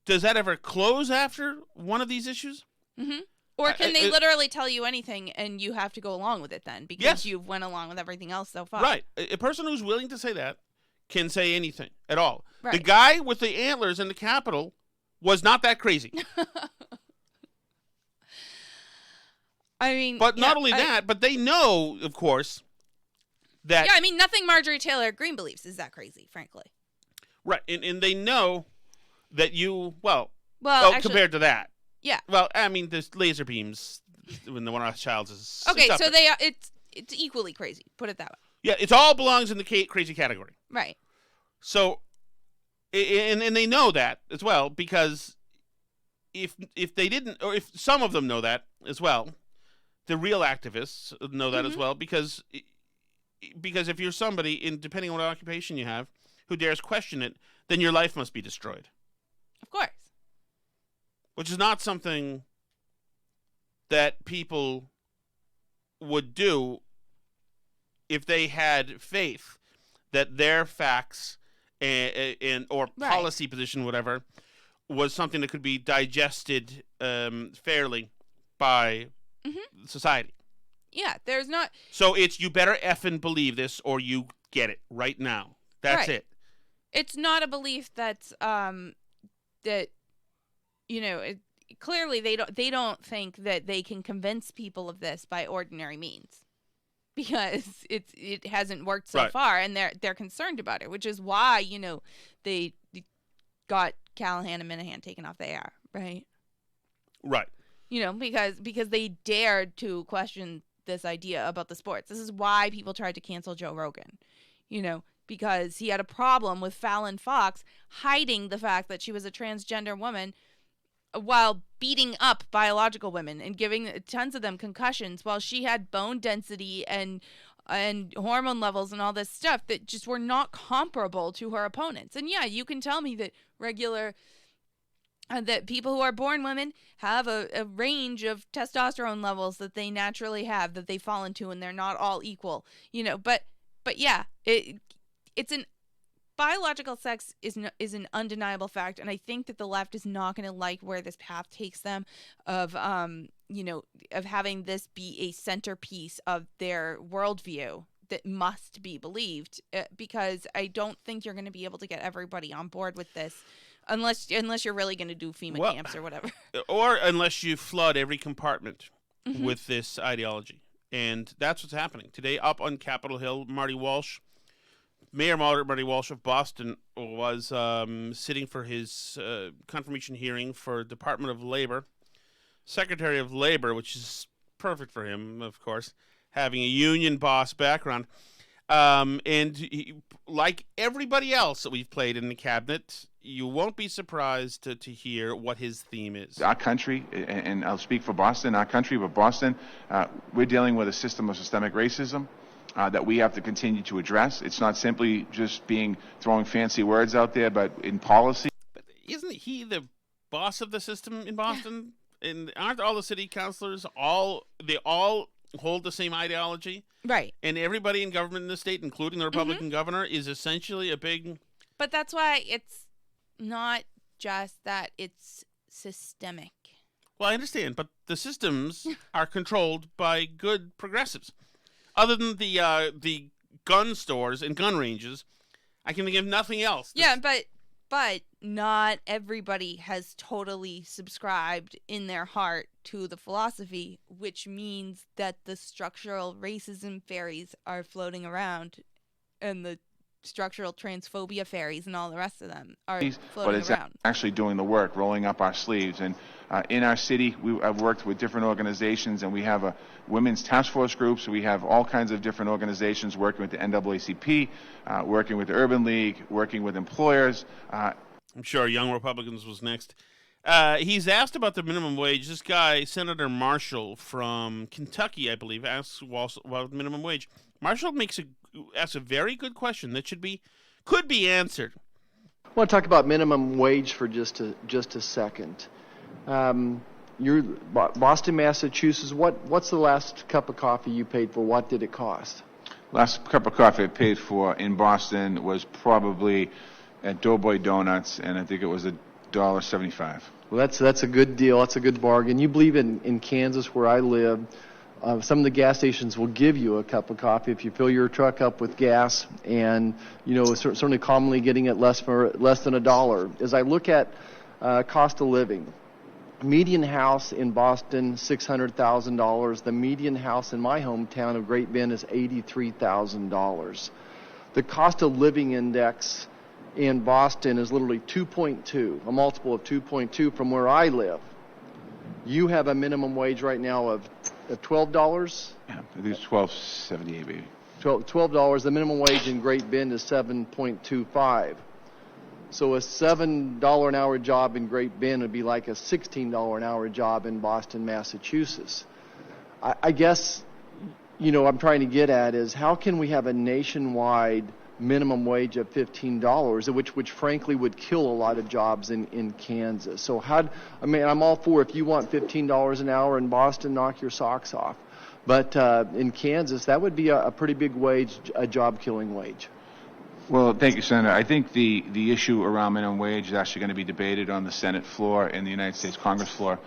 does that ever close after one of these issues? Mm-hmm. Or can they literally tell you anything and you have to go along with it then because you've went along with everything else so far? Right. A person who's willing to say that can say anything at all. Right. The guy with the antlers in the Capitol was not that crazy. I mean, but not only that, but they know, of course, that... Yeah, I mean, nothing Marjorie Taylor Greene believes is that crazy, frankly. Right, and they know that you, actually, compared to that. Yeah. Well, I mean, there's laser beams when the one of child's is... Okay, so it's equally crazy, put it that way. Yeah, it all belongs in the crazy category. Right. So, and they know that as well, because if they didn't, or if some of them know that as well, the real activists know that as well, because if you're somebody, depending on what occupation you have, who dares question it, then your life must be destroyed. Of course. Which is not something that people would do if they had faith that their facts or policy position, whatever, was something that could be digested fairly by society. Yeah, there's not... So it's, you better effing believe this or you get it right now. That's it. It's not a belief that's, clearly they don't think that they can convince people of this by ordinary means. Because it hasn't worked so far, and they're concerned about it, which is why they got Callahan and Minahan taken off the air, right? Right. Because they dared to question this idea about the sports. This is why people tried to cancel Joe Rogan. because he had a problem with Fallon Fox hiding the fact that she was a transgender woman while beating up biological women and giving tons of them concussions while she had bone density and hormone levels and all this stuff that just were not comparable to her opponents. And yeah, you can tell me that that people who are born women have a range of testosterone levels that they naturally have, that they fall into, and they're not all equal, but yeah, it's an biological sex is an undeniable fact, and I think that the left is not going to like where this path takes them of having this be a centerpiece of their worldview that must be believed, because I don't think you're going to be able to get everybody on board with this unless you're really going to do FEMA camps or whatever. Or unless you flood every compartment with this ideology. And that's what's happening. Today, up on Capitol Hill, Mayor Marty Walsh of Boston was sitting for his confirmation hearing for Department of Labor. Secretary of Labor, which is perfect for him, of course, having a union boss background. And he, like everybody else that we've played in the cabinet, you won't be surprised to hear what his theme is. Our country, and I'll speak for Boston, our country, but Boston, we're dealing with a system of systemic racism that we have to continue to address. It's not simply just throwing fancy words out there, but in policy. But isn't he the boss of the system in Boston? And aren't all the city councilors all hold the same ideology? Right. And everybody in government in the state, including the Republican governor, is essentially a big... But that's why it's not just that, it's systemic. Well, I understand, but the systems are controlled by good progressives. Other than the gun stores and gun ranges, I can think of nothing else. Yeah, but not everybody has totally subscribed in their heart to the philosophy, which means that the structural racism fairies are floating around, and the structural transphobia fairies and all the rest of them are floating but it's around. Actually doing the work, rolling up our sleeves. And in our city, I've worked with different organizations, and we have a women's task force groups. We have all kinds of different organizations working with the NAACP, working with the Urban League, working with employers. I'm sure Young Republicans was next. He's asked about the minimum wage. This guy, Senator Marshall from Kentucky, I believe, asks Walsh about minimum wage. Marshall asks a very good question that could be answered. I want to talk about minimum wage for just a second. You're Boston, Massachusetts. What's the last cup of coffee you paid for? What did it cost? Last cup of coffee I paid for in Boston was probably at Doughboy Donuts, and I think it was $1.75. Well, that's a good deal. That's a good bargain. You believe in Kansas, where I live, some of the gas stations will give you a cup of coffee if you fill your truck up with gas, and certainly commonly getting it less than $1. As I look at cost of living, median house in Boston $600,000. The median house in my hometown of Great Bend is $83,000. The cost of living index in Boston is literally 2.2, a multiple of 2.2 from where I live. You have a minimum wage right now of $12? Yeah, I think it's $12.78, baby. $12. The minimum wage in Great Bend is $7.25. So a $7 an hour job in Great Bend would be like a $16 an hour job in Boston, Massachusetts. I guess, I'm trying to get at is how can we have a nationwide minimum wage of $15, which frankly would kill a lot of jobs in Kansas. So I'm all for, if you want $15 an hour in Boston, knock your socks off. But in Kansas, that would be a pretty big wage, a job-killing wage. Well, thank you, Senator. I think the issue around minimum wage is actually going to be debated on the Senate floor and the United States Congress floor.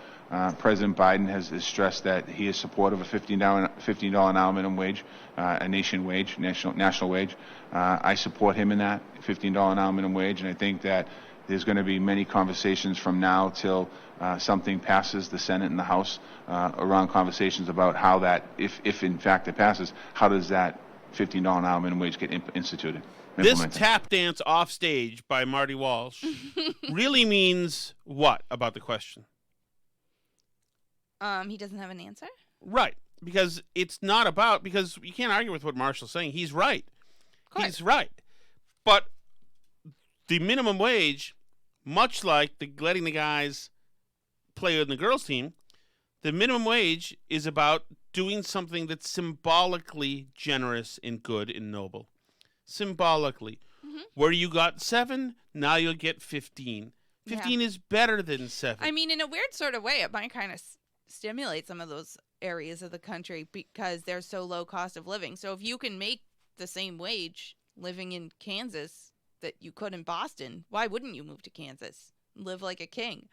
President Biden has stressed that he is supportive of $15 an hour minimum wage, a national wage. I support him in that, $15 an hour minimum wage, and I think that there's going to be many conversations from now till something passes the Senate and the House around conversations about how that, if in fact it passes, how does that $15 an hour minimum wage get instituted? This tap dance off stage by Marty Walsh really means what about the question? He doesn't have an answer? Right. Because it's not about, because you can't argue with what Marshall's saying. He's right. He's right. But the minimum wage, much like letting the guys play on the girls' team, the minimum wage is about doing something that's symbolically generous and good and noble. Symbolically. Mm-hmm. Where you got 7, now you'll get 15. 15 is better than 7. I mean, in a weird sort of way, it might kind of stimulate some of those areas of the country because they're so low cost of living. So if you can make the same wage living in Kansas that you could in Boston, why wouldn't you move to Kansas? Live like a king.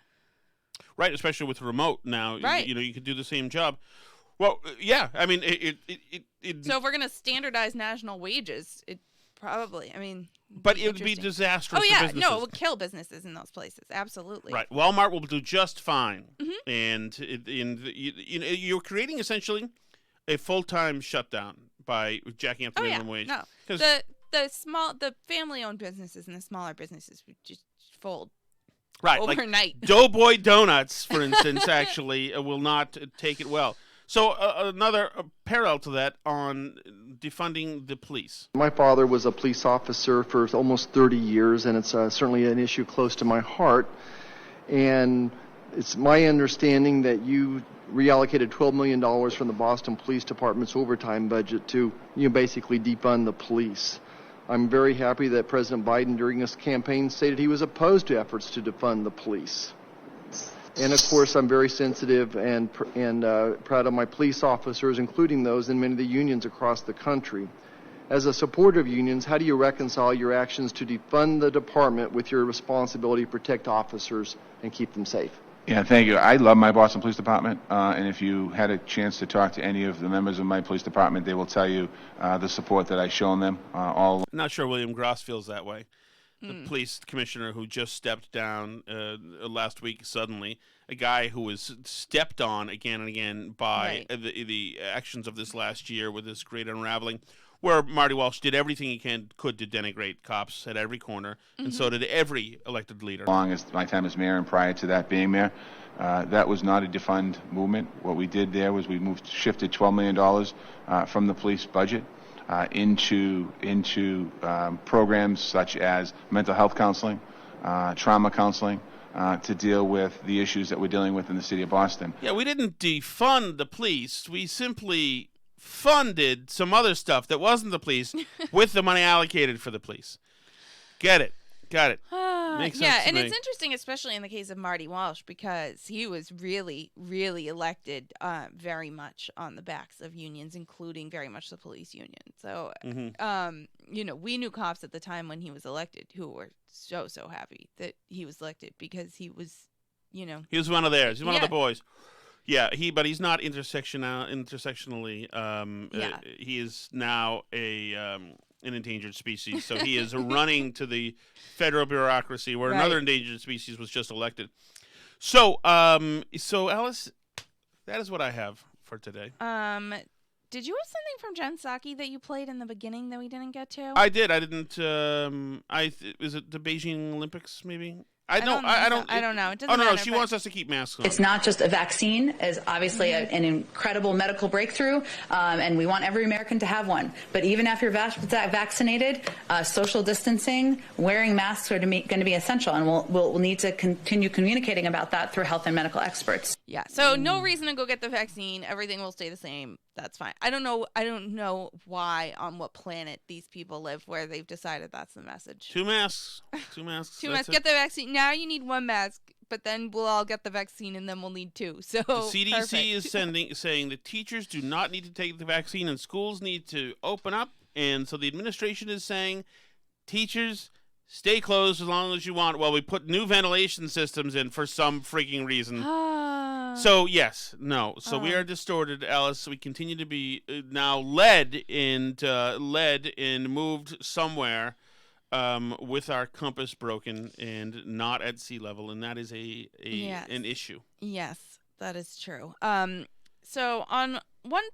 Right, especially with remote now. Right. You could do the same job. Well, yeah, I mean, So if we're going to standardize national wages, it probably, I mean... But it would be disastrous for businesses. No, it would kill businesses in those places. Absolutely. Right. Walmart will do just fine. Mm-hmm. And you're creating essentially a full-time shutdown by jacking up the minimum wage. No. The family-owned businesses and the smaller businesses would just fold. Right. Overnight. Like Doughboy Donuts, for instance, actually will not take it well. So another parallel to that on defunding the police. My father was a police officer for almost 30 years, and it's certainly an issue close to my heart. And it's my understanding that you reallocated $12 million from the Boston Police Department's overtime budget to basically defund the police. I'm very happy that President Biden, during his campaign, stated he was opposed to efforts to defund the police. And, of course, I'm very sensitive and proud of my police officers, including those in many of the unions across the country. As a supporter of unions, how do you reconcile your actions to defund the department with your responsibility to protect officers and keep them safe? Yeah, thank you. I love my Boston Police Department, and if you had a chance to talk to any of the members of my police department, they will tell you the support that I've shown them. I'm not sure William Gross feels that way. The police commissioner who just stepped down last week suddenly, a guy who was stepped on again and again by the actions of this last year with this great unraveling, where Marty Walsh did everything he could to denigrate cops at every corner, and so did every elected leader. As long as my time as mayor and prior to that being mayor, that was not a defund movement. What we did there was we shifted $12 million from the police budget into programs such as mental health counseling, trauma counseling, to deal with the issues that we're dealing with in the city of Boston. Yeah, we didn't defund the police. We simply funded some other stuff that wasn't the police with the money allocated for the police. Get it. Got it. Makes sense to me. It's interesting, especially in the case of Marty Walsh, because he was really, really elected very much on the backs of unions, including very much the police union. So, we knew cops at the time when he was elected who were so happy that he was elected because he was, He was one of theirs. He's one of the boys. Yeah, but he's not intersectionally. He is now an endangered species, so he is running to the federal bureaucracy where another endangered species was just elected. So Alice, that is what I have for today. Did you have something from Jen Psaki that you played in the beginning that we didn't get to? I did. I didn't. Is it the Beijing Olympics? Maybe. I don't know. It doesn't matter. No. She wants us to keep masks on. It's not just a vaccine, as obviously an incredible medical breakthrough, and we want every American to have one. But even after you're vaccinated, social distancing, wearing masks are going to be essential, and we'll need to continue communicating about that through health and medical experts. Yeah. So no reason to go get the vaccine. Everything will stay the same. That's fine. I don't know why, on what planet these people live where they've decided that's the message. Two masks. Two masks. Get the vaccine. Now you need one mask, but then we'll all get the vaccine and then we'll need two. So the CDC is saying that teachers do not need to take the vaccine and schools need to open up. And so the administration is saying, teachers, stay closed as long as you want while we put new ventilation systems in for some freaking reason. So, yes, no. So we are distorted, Alice. We continue to be now led and moved somewhere with our compass broken and not at sea level, and that is an issue. Yes, that is true. So on one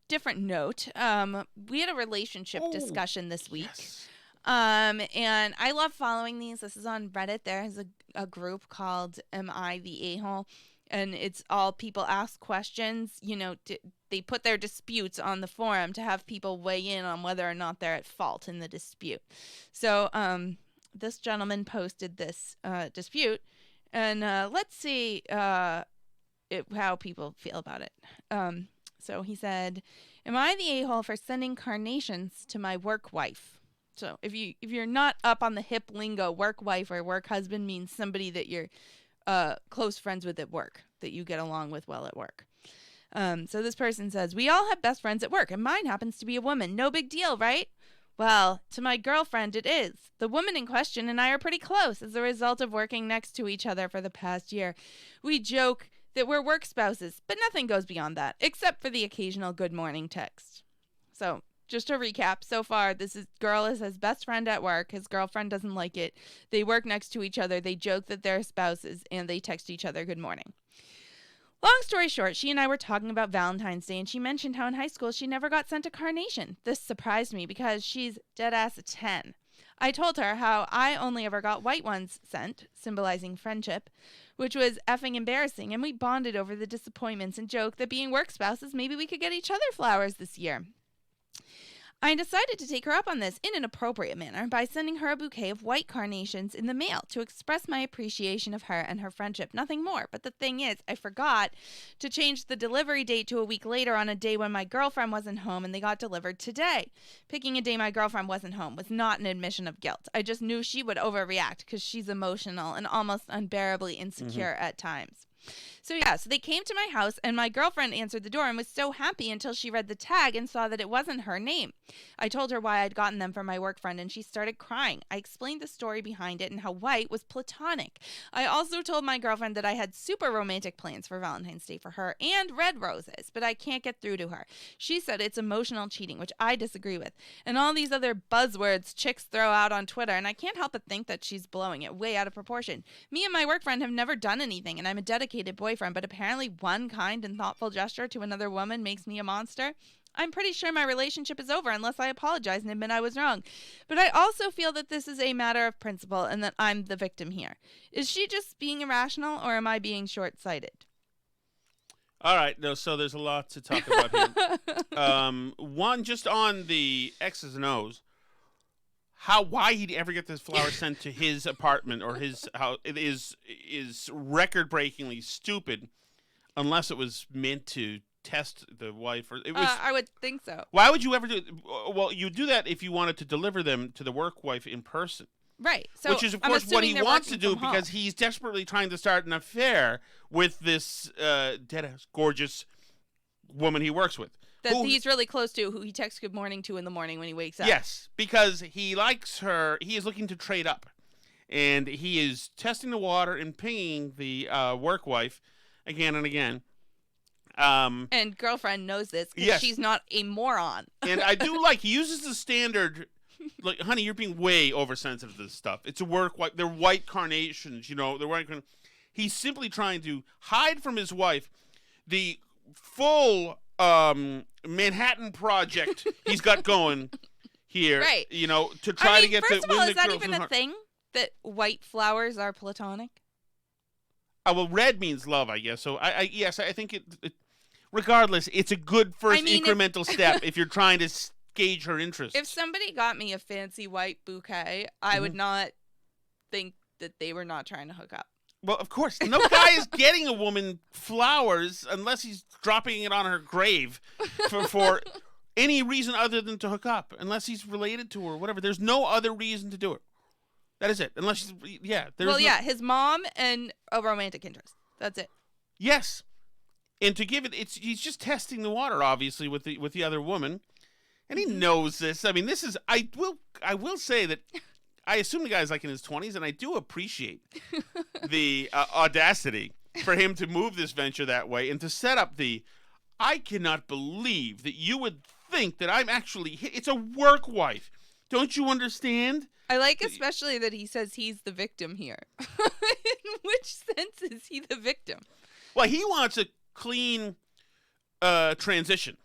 different note, we had a relationship discussion this week. Yes. And I love following these. This is on Reddit. There is a group called Am I the A-Hole? and it's all people ask questions. They put their disputes on the forum to have people weigh in on whether or not they're at fault in the dispute. So this gentleman posted this dispute, and let's see how people feel about it. So he said, "Am I the a-hole for sending carnations to my work wife?" So if you're not up on the hip lingo, work wife or work husband means somebody that you're close friends with at work, that you get along with well at work. So this person says, "We all have best friends at work, and mine happens to be a woman. No big deal, right? Well, to my girlfriend it is. The woman in question and I are pretty close as a result of working next to each other for the past year. We joke that we're work spouses, but nothing goes beyond that, except for the occasional good morning text." So just to recap, so far, girl is his best friend at work. His girlfriend doesn't like it. They work next to each other. They joke that they're spouses, and they text each other good morning. Long story short, she and I were talking about Valentine's Day, and she mentioned how in high school she never got sent a carnation. This surprised me because she's dead-ass a 10. I told her how I only ever got white ones sent, symbolizing friendship, which was effing embarrassing, and we bonded over the disappointments and joked that being work spouses, maybe we could get each other flowers this year. I decided to take her up on this in an appropriate manner by sending her a bouquet of white carnations in the mail to express my appreciation of her and her friendship. Nothing more. But the thing is, I forgot to change the delivery date to a week later on a day when my girlfriend wasn't home, and they got delivered today. Picking a day my girlfriend wasn't home was not an admission of guilt. I just knew she would overreact because she's emotional and almost unbearably insecure at times. So they came to my house, and my girlfriend answered the door and was so happy until she read the tag and saw that it wasn't her name. I told her why I'd gotten them for my work friend, and she started crying. I explained the story behind it and how white was platonic. I also told my girlfriend that I had super romantic plans for Valentine's Day for her and red roses, but I can't get through to her. She said it's emotional cheating, which I disagree with, and all these other buzzwords chicks throw out on Twitter, and I can't help but think that she's blowing it way out of proportion. Me and my work friend have never done anything, and I'm a dedicated boyfriend, but apparently one kind and thoughtful gesture to another woman makes me a monster. I'm pretty sure my relationship is over unless I apologize and admit I was wrong. But I also feel that this is a matter of principle and that I'm the victim here. Is she just being irrational, or am I being short-sighted? All right, so there's a lot to talk about here. One, just on the X's and O's, why he'd ever get this flower sent to his apartment or his house is record-breakingly stupid, unless it was meant to test the wife. Or it was. I would think so. Why would you ever do? Well, you do that if you wanted to deliver them to the work wife in person, right? So which is of course what he wants to do because he's desperately trying to start an affair with this dead-ass gorgeous woman he works with. That he's really close to, who he texts good morning to in the morning when he wakes up. Yes, because he likes her. He is looking to trade up. And he is testing the water and pinging the work wife again and again. And girlfriend knows this because she's not a moron. And I do he uses the standard, like, honey, you're being way oversensitive to this stuff. It's a work wife. They're white carnations, they're white. He's simply trying to hide from his wife the full Manhattan Project he's got going here, right? To try to get first the. First of all, is that even a thing that white flowers are platonic? Well, red means love, I guess. So I think it. Regardless, it's a good first incremental step if you're trying to gauge her interest. If somebody got me a fancy white bouquet, I would not think that they were not trying to hook up. Well, of course. No guy is getting a woman flowers unless he's dropping it on her grave for any reason other than to hook up, unless he's related to her or whatever. There's no other reason to do it. That is it. Unless she's, his mom and a romantic interest. That's it. Yes. And to give he's just testing the water, obviously, with the other woman. And he knows this. I mean, this is, I will say that I assume the guy's like in his 20s, and I do appreciate the audacity for him to move this venture that way and to set up I cannot believe that you would think that I'm actually, it's a work wife. Don't you understand? I like especially that he says he's the victim here. In which sense is he the victim? Well, he wants a clean transition.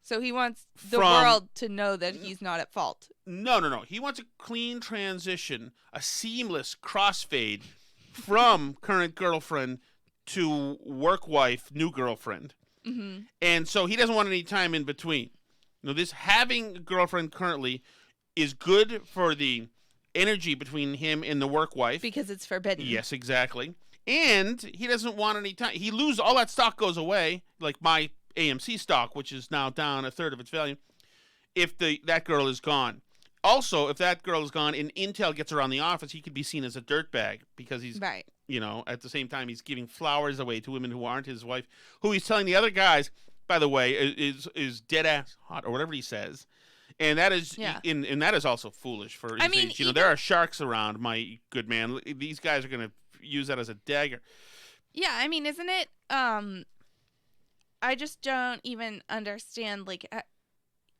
So he wants the world to know that he's not at fault. No. He wants a clean transition, a seamless crossfade from current girlfriend to work wife, new girlfriend. Mm-hmm. And so he doesn't want any time in between. This having a girlfriend currently is good for the energy between him and the work wife. Because it's forbidden. Yes, exactly. And he doesn't want any time. He loses, all that stock goes away, like my AMC stock, which is now down a third of its value, if that girl is gone. Also, if that girl is gone and intel gets around the office, he could be seen as a dirtbag because he's, right. At the same time, he's giving flowers away to women who aren't his wife, who he's telling the other guys, by the way, is dead ass hot or whatever he says. And that is, and that is also foolish for his age. There are sharks around, my good man. These guys are going to use that as a dagger. Yeah, isn't it? I just don't even understand,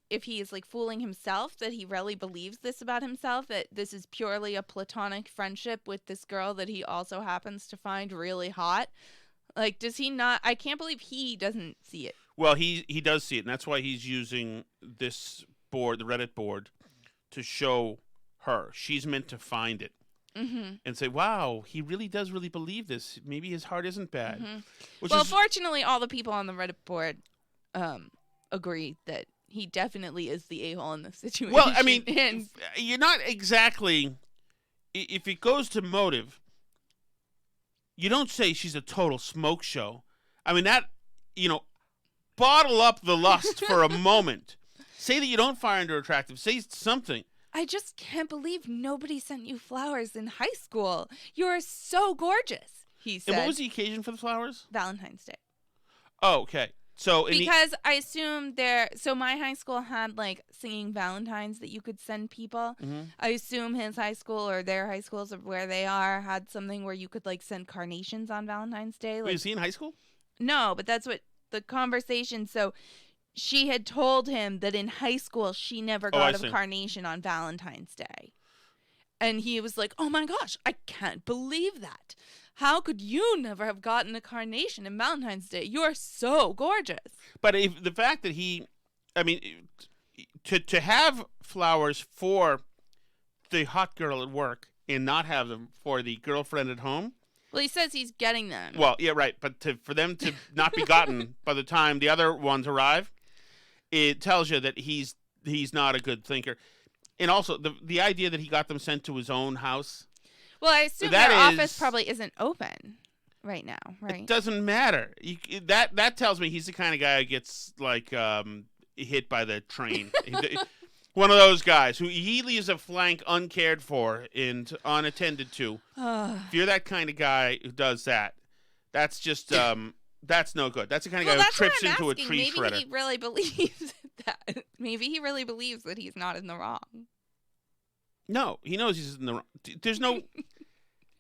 if he is fooling himself, that he really believes this about himself, that this is purely a platonic friendship with this girl that he also happens to find really hot. Does he not? I can't believe he doesn't see it. Well, he does see it, and that's why he's using this board, the Reddit board, to show her. She's meant to find it. Mm-hmm. And say, wow, he really does really believe this. Maybe his heart isn't bad. Mm-hmm. Fortunately, all the people on the Reddit board agree that he definitely is the a-hole in this situation. Well, you're not exactly... If it goes to motive, you don't say she's a total smoke show. Bottle up the lust for a moment. Say that you don't find her attractive. Say something. I just can't believe nobody sent you flowers in high school. You're so gorgeous, he said. And what was the occasion for the flowers? Valentine's Day. Oh, okay. So because I assume my high school had singing Valentines that you could send people. Mm-hmm. I assume his high school or their high schools of where they are had something where you could send carnations on Valentine's Day. Wait, is he in high school? No, but that's what the conversation. So she had told him that in high school she never got a carnation on Valentine's Day. And he was like, oh my gosh, I can't believe that. How could you never have gotten a carnation in Valentine's Day? You're so gorgeous. But if the fact that to have flowers for the hot girl at work and not have them for the girlfriend at home. Well, he says he's getting them. Well, yeah, right. But for them to not be gotten by the time the other ones arrive, it tells you that he's not a good thinker. And also, the idea that he got them sent to his own house. Well, I assume their office probably isn't open right now, right? It doesn't matter. That tells me he's the kind of guy who gets hit by the train. One of those guys who he leaves a flank uncared for and unattended to. If you're that kind of guy who does that, that's just that's no good. That's the kind of guy who trips into a tree shredder. Maybe he really believes that. Maybe he really believes that he's not in the wrong. No, he knows he's in the wrong. There's no...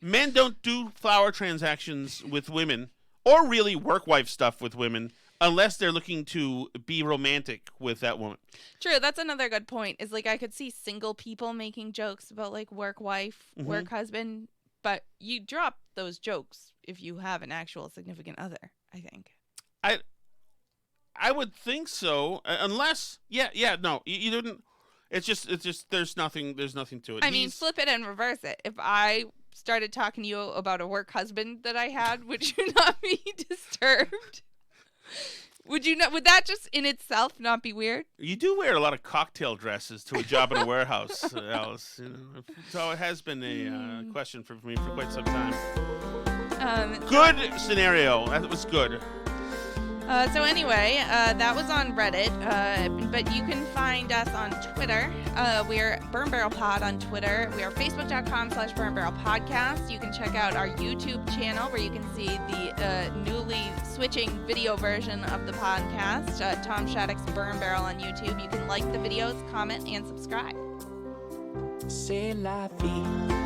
Men don't do flower transactions with women or really work wife stuff with women unless they're looking to be romantic with that woman. True. That's another good point is I could see single people making jokes about work wife, mm-hmm. work husband, but you drop those jokes if you have an actual significant other, I think. I would think so, unless no, you didn't. It's just there's nothing to it. Flip it and reverse it. If I started talking to you about a work husband that I had, would you not be disturbed? Would you not? Would that just in itself not be weird? You do wear a lot of cocktail dresses to a job in a warehouse, Alice. So it has been a question for me for quite some time. Good scenario. That was good. So anyway, that was on Reddit, but you can find us on Twitter. We're Burn Barrel Pod on Twitter. We are facebook.com/Burn Barrel Podcast. You can check out our YouTube channel where you can see the newly switching video version of the podcast, Tom Shattuck's Burn Barrel on YouTube. You can like the videos, comment, and subscribe. C'est la vie.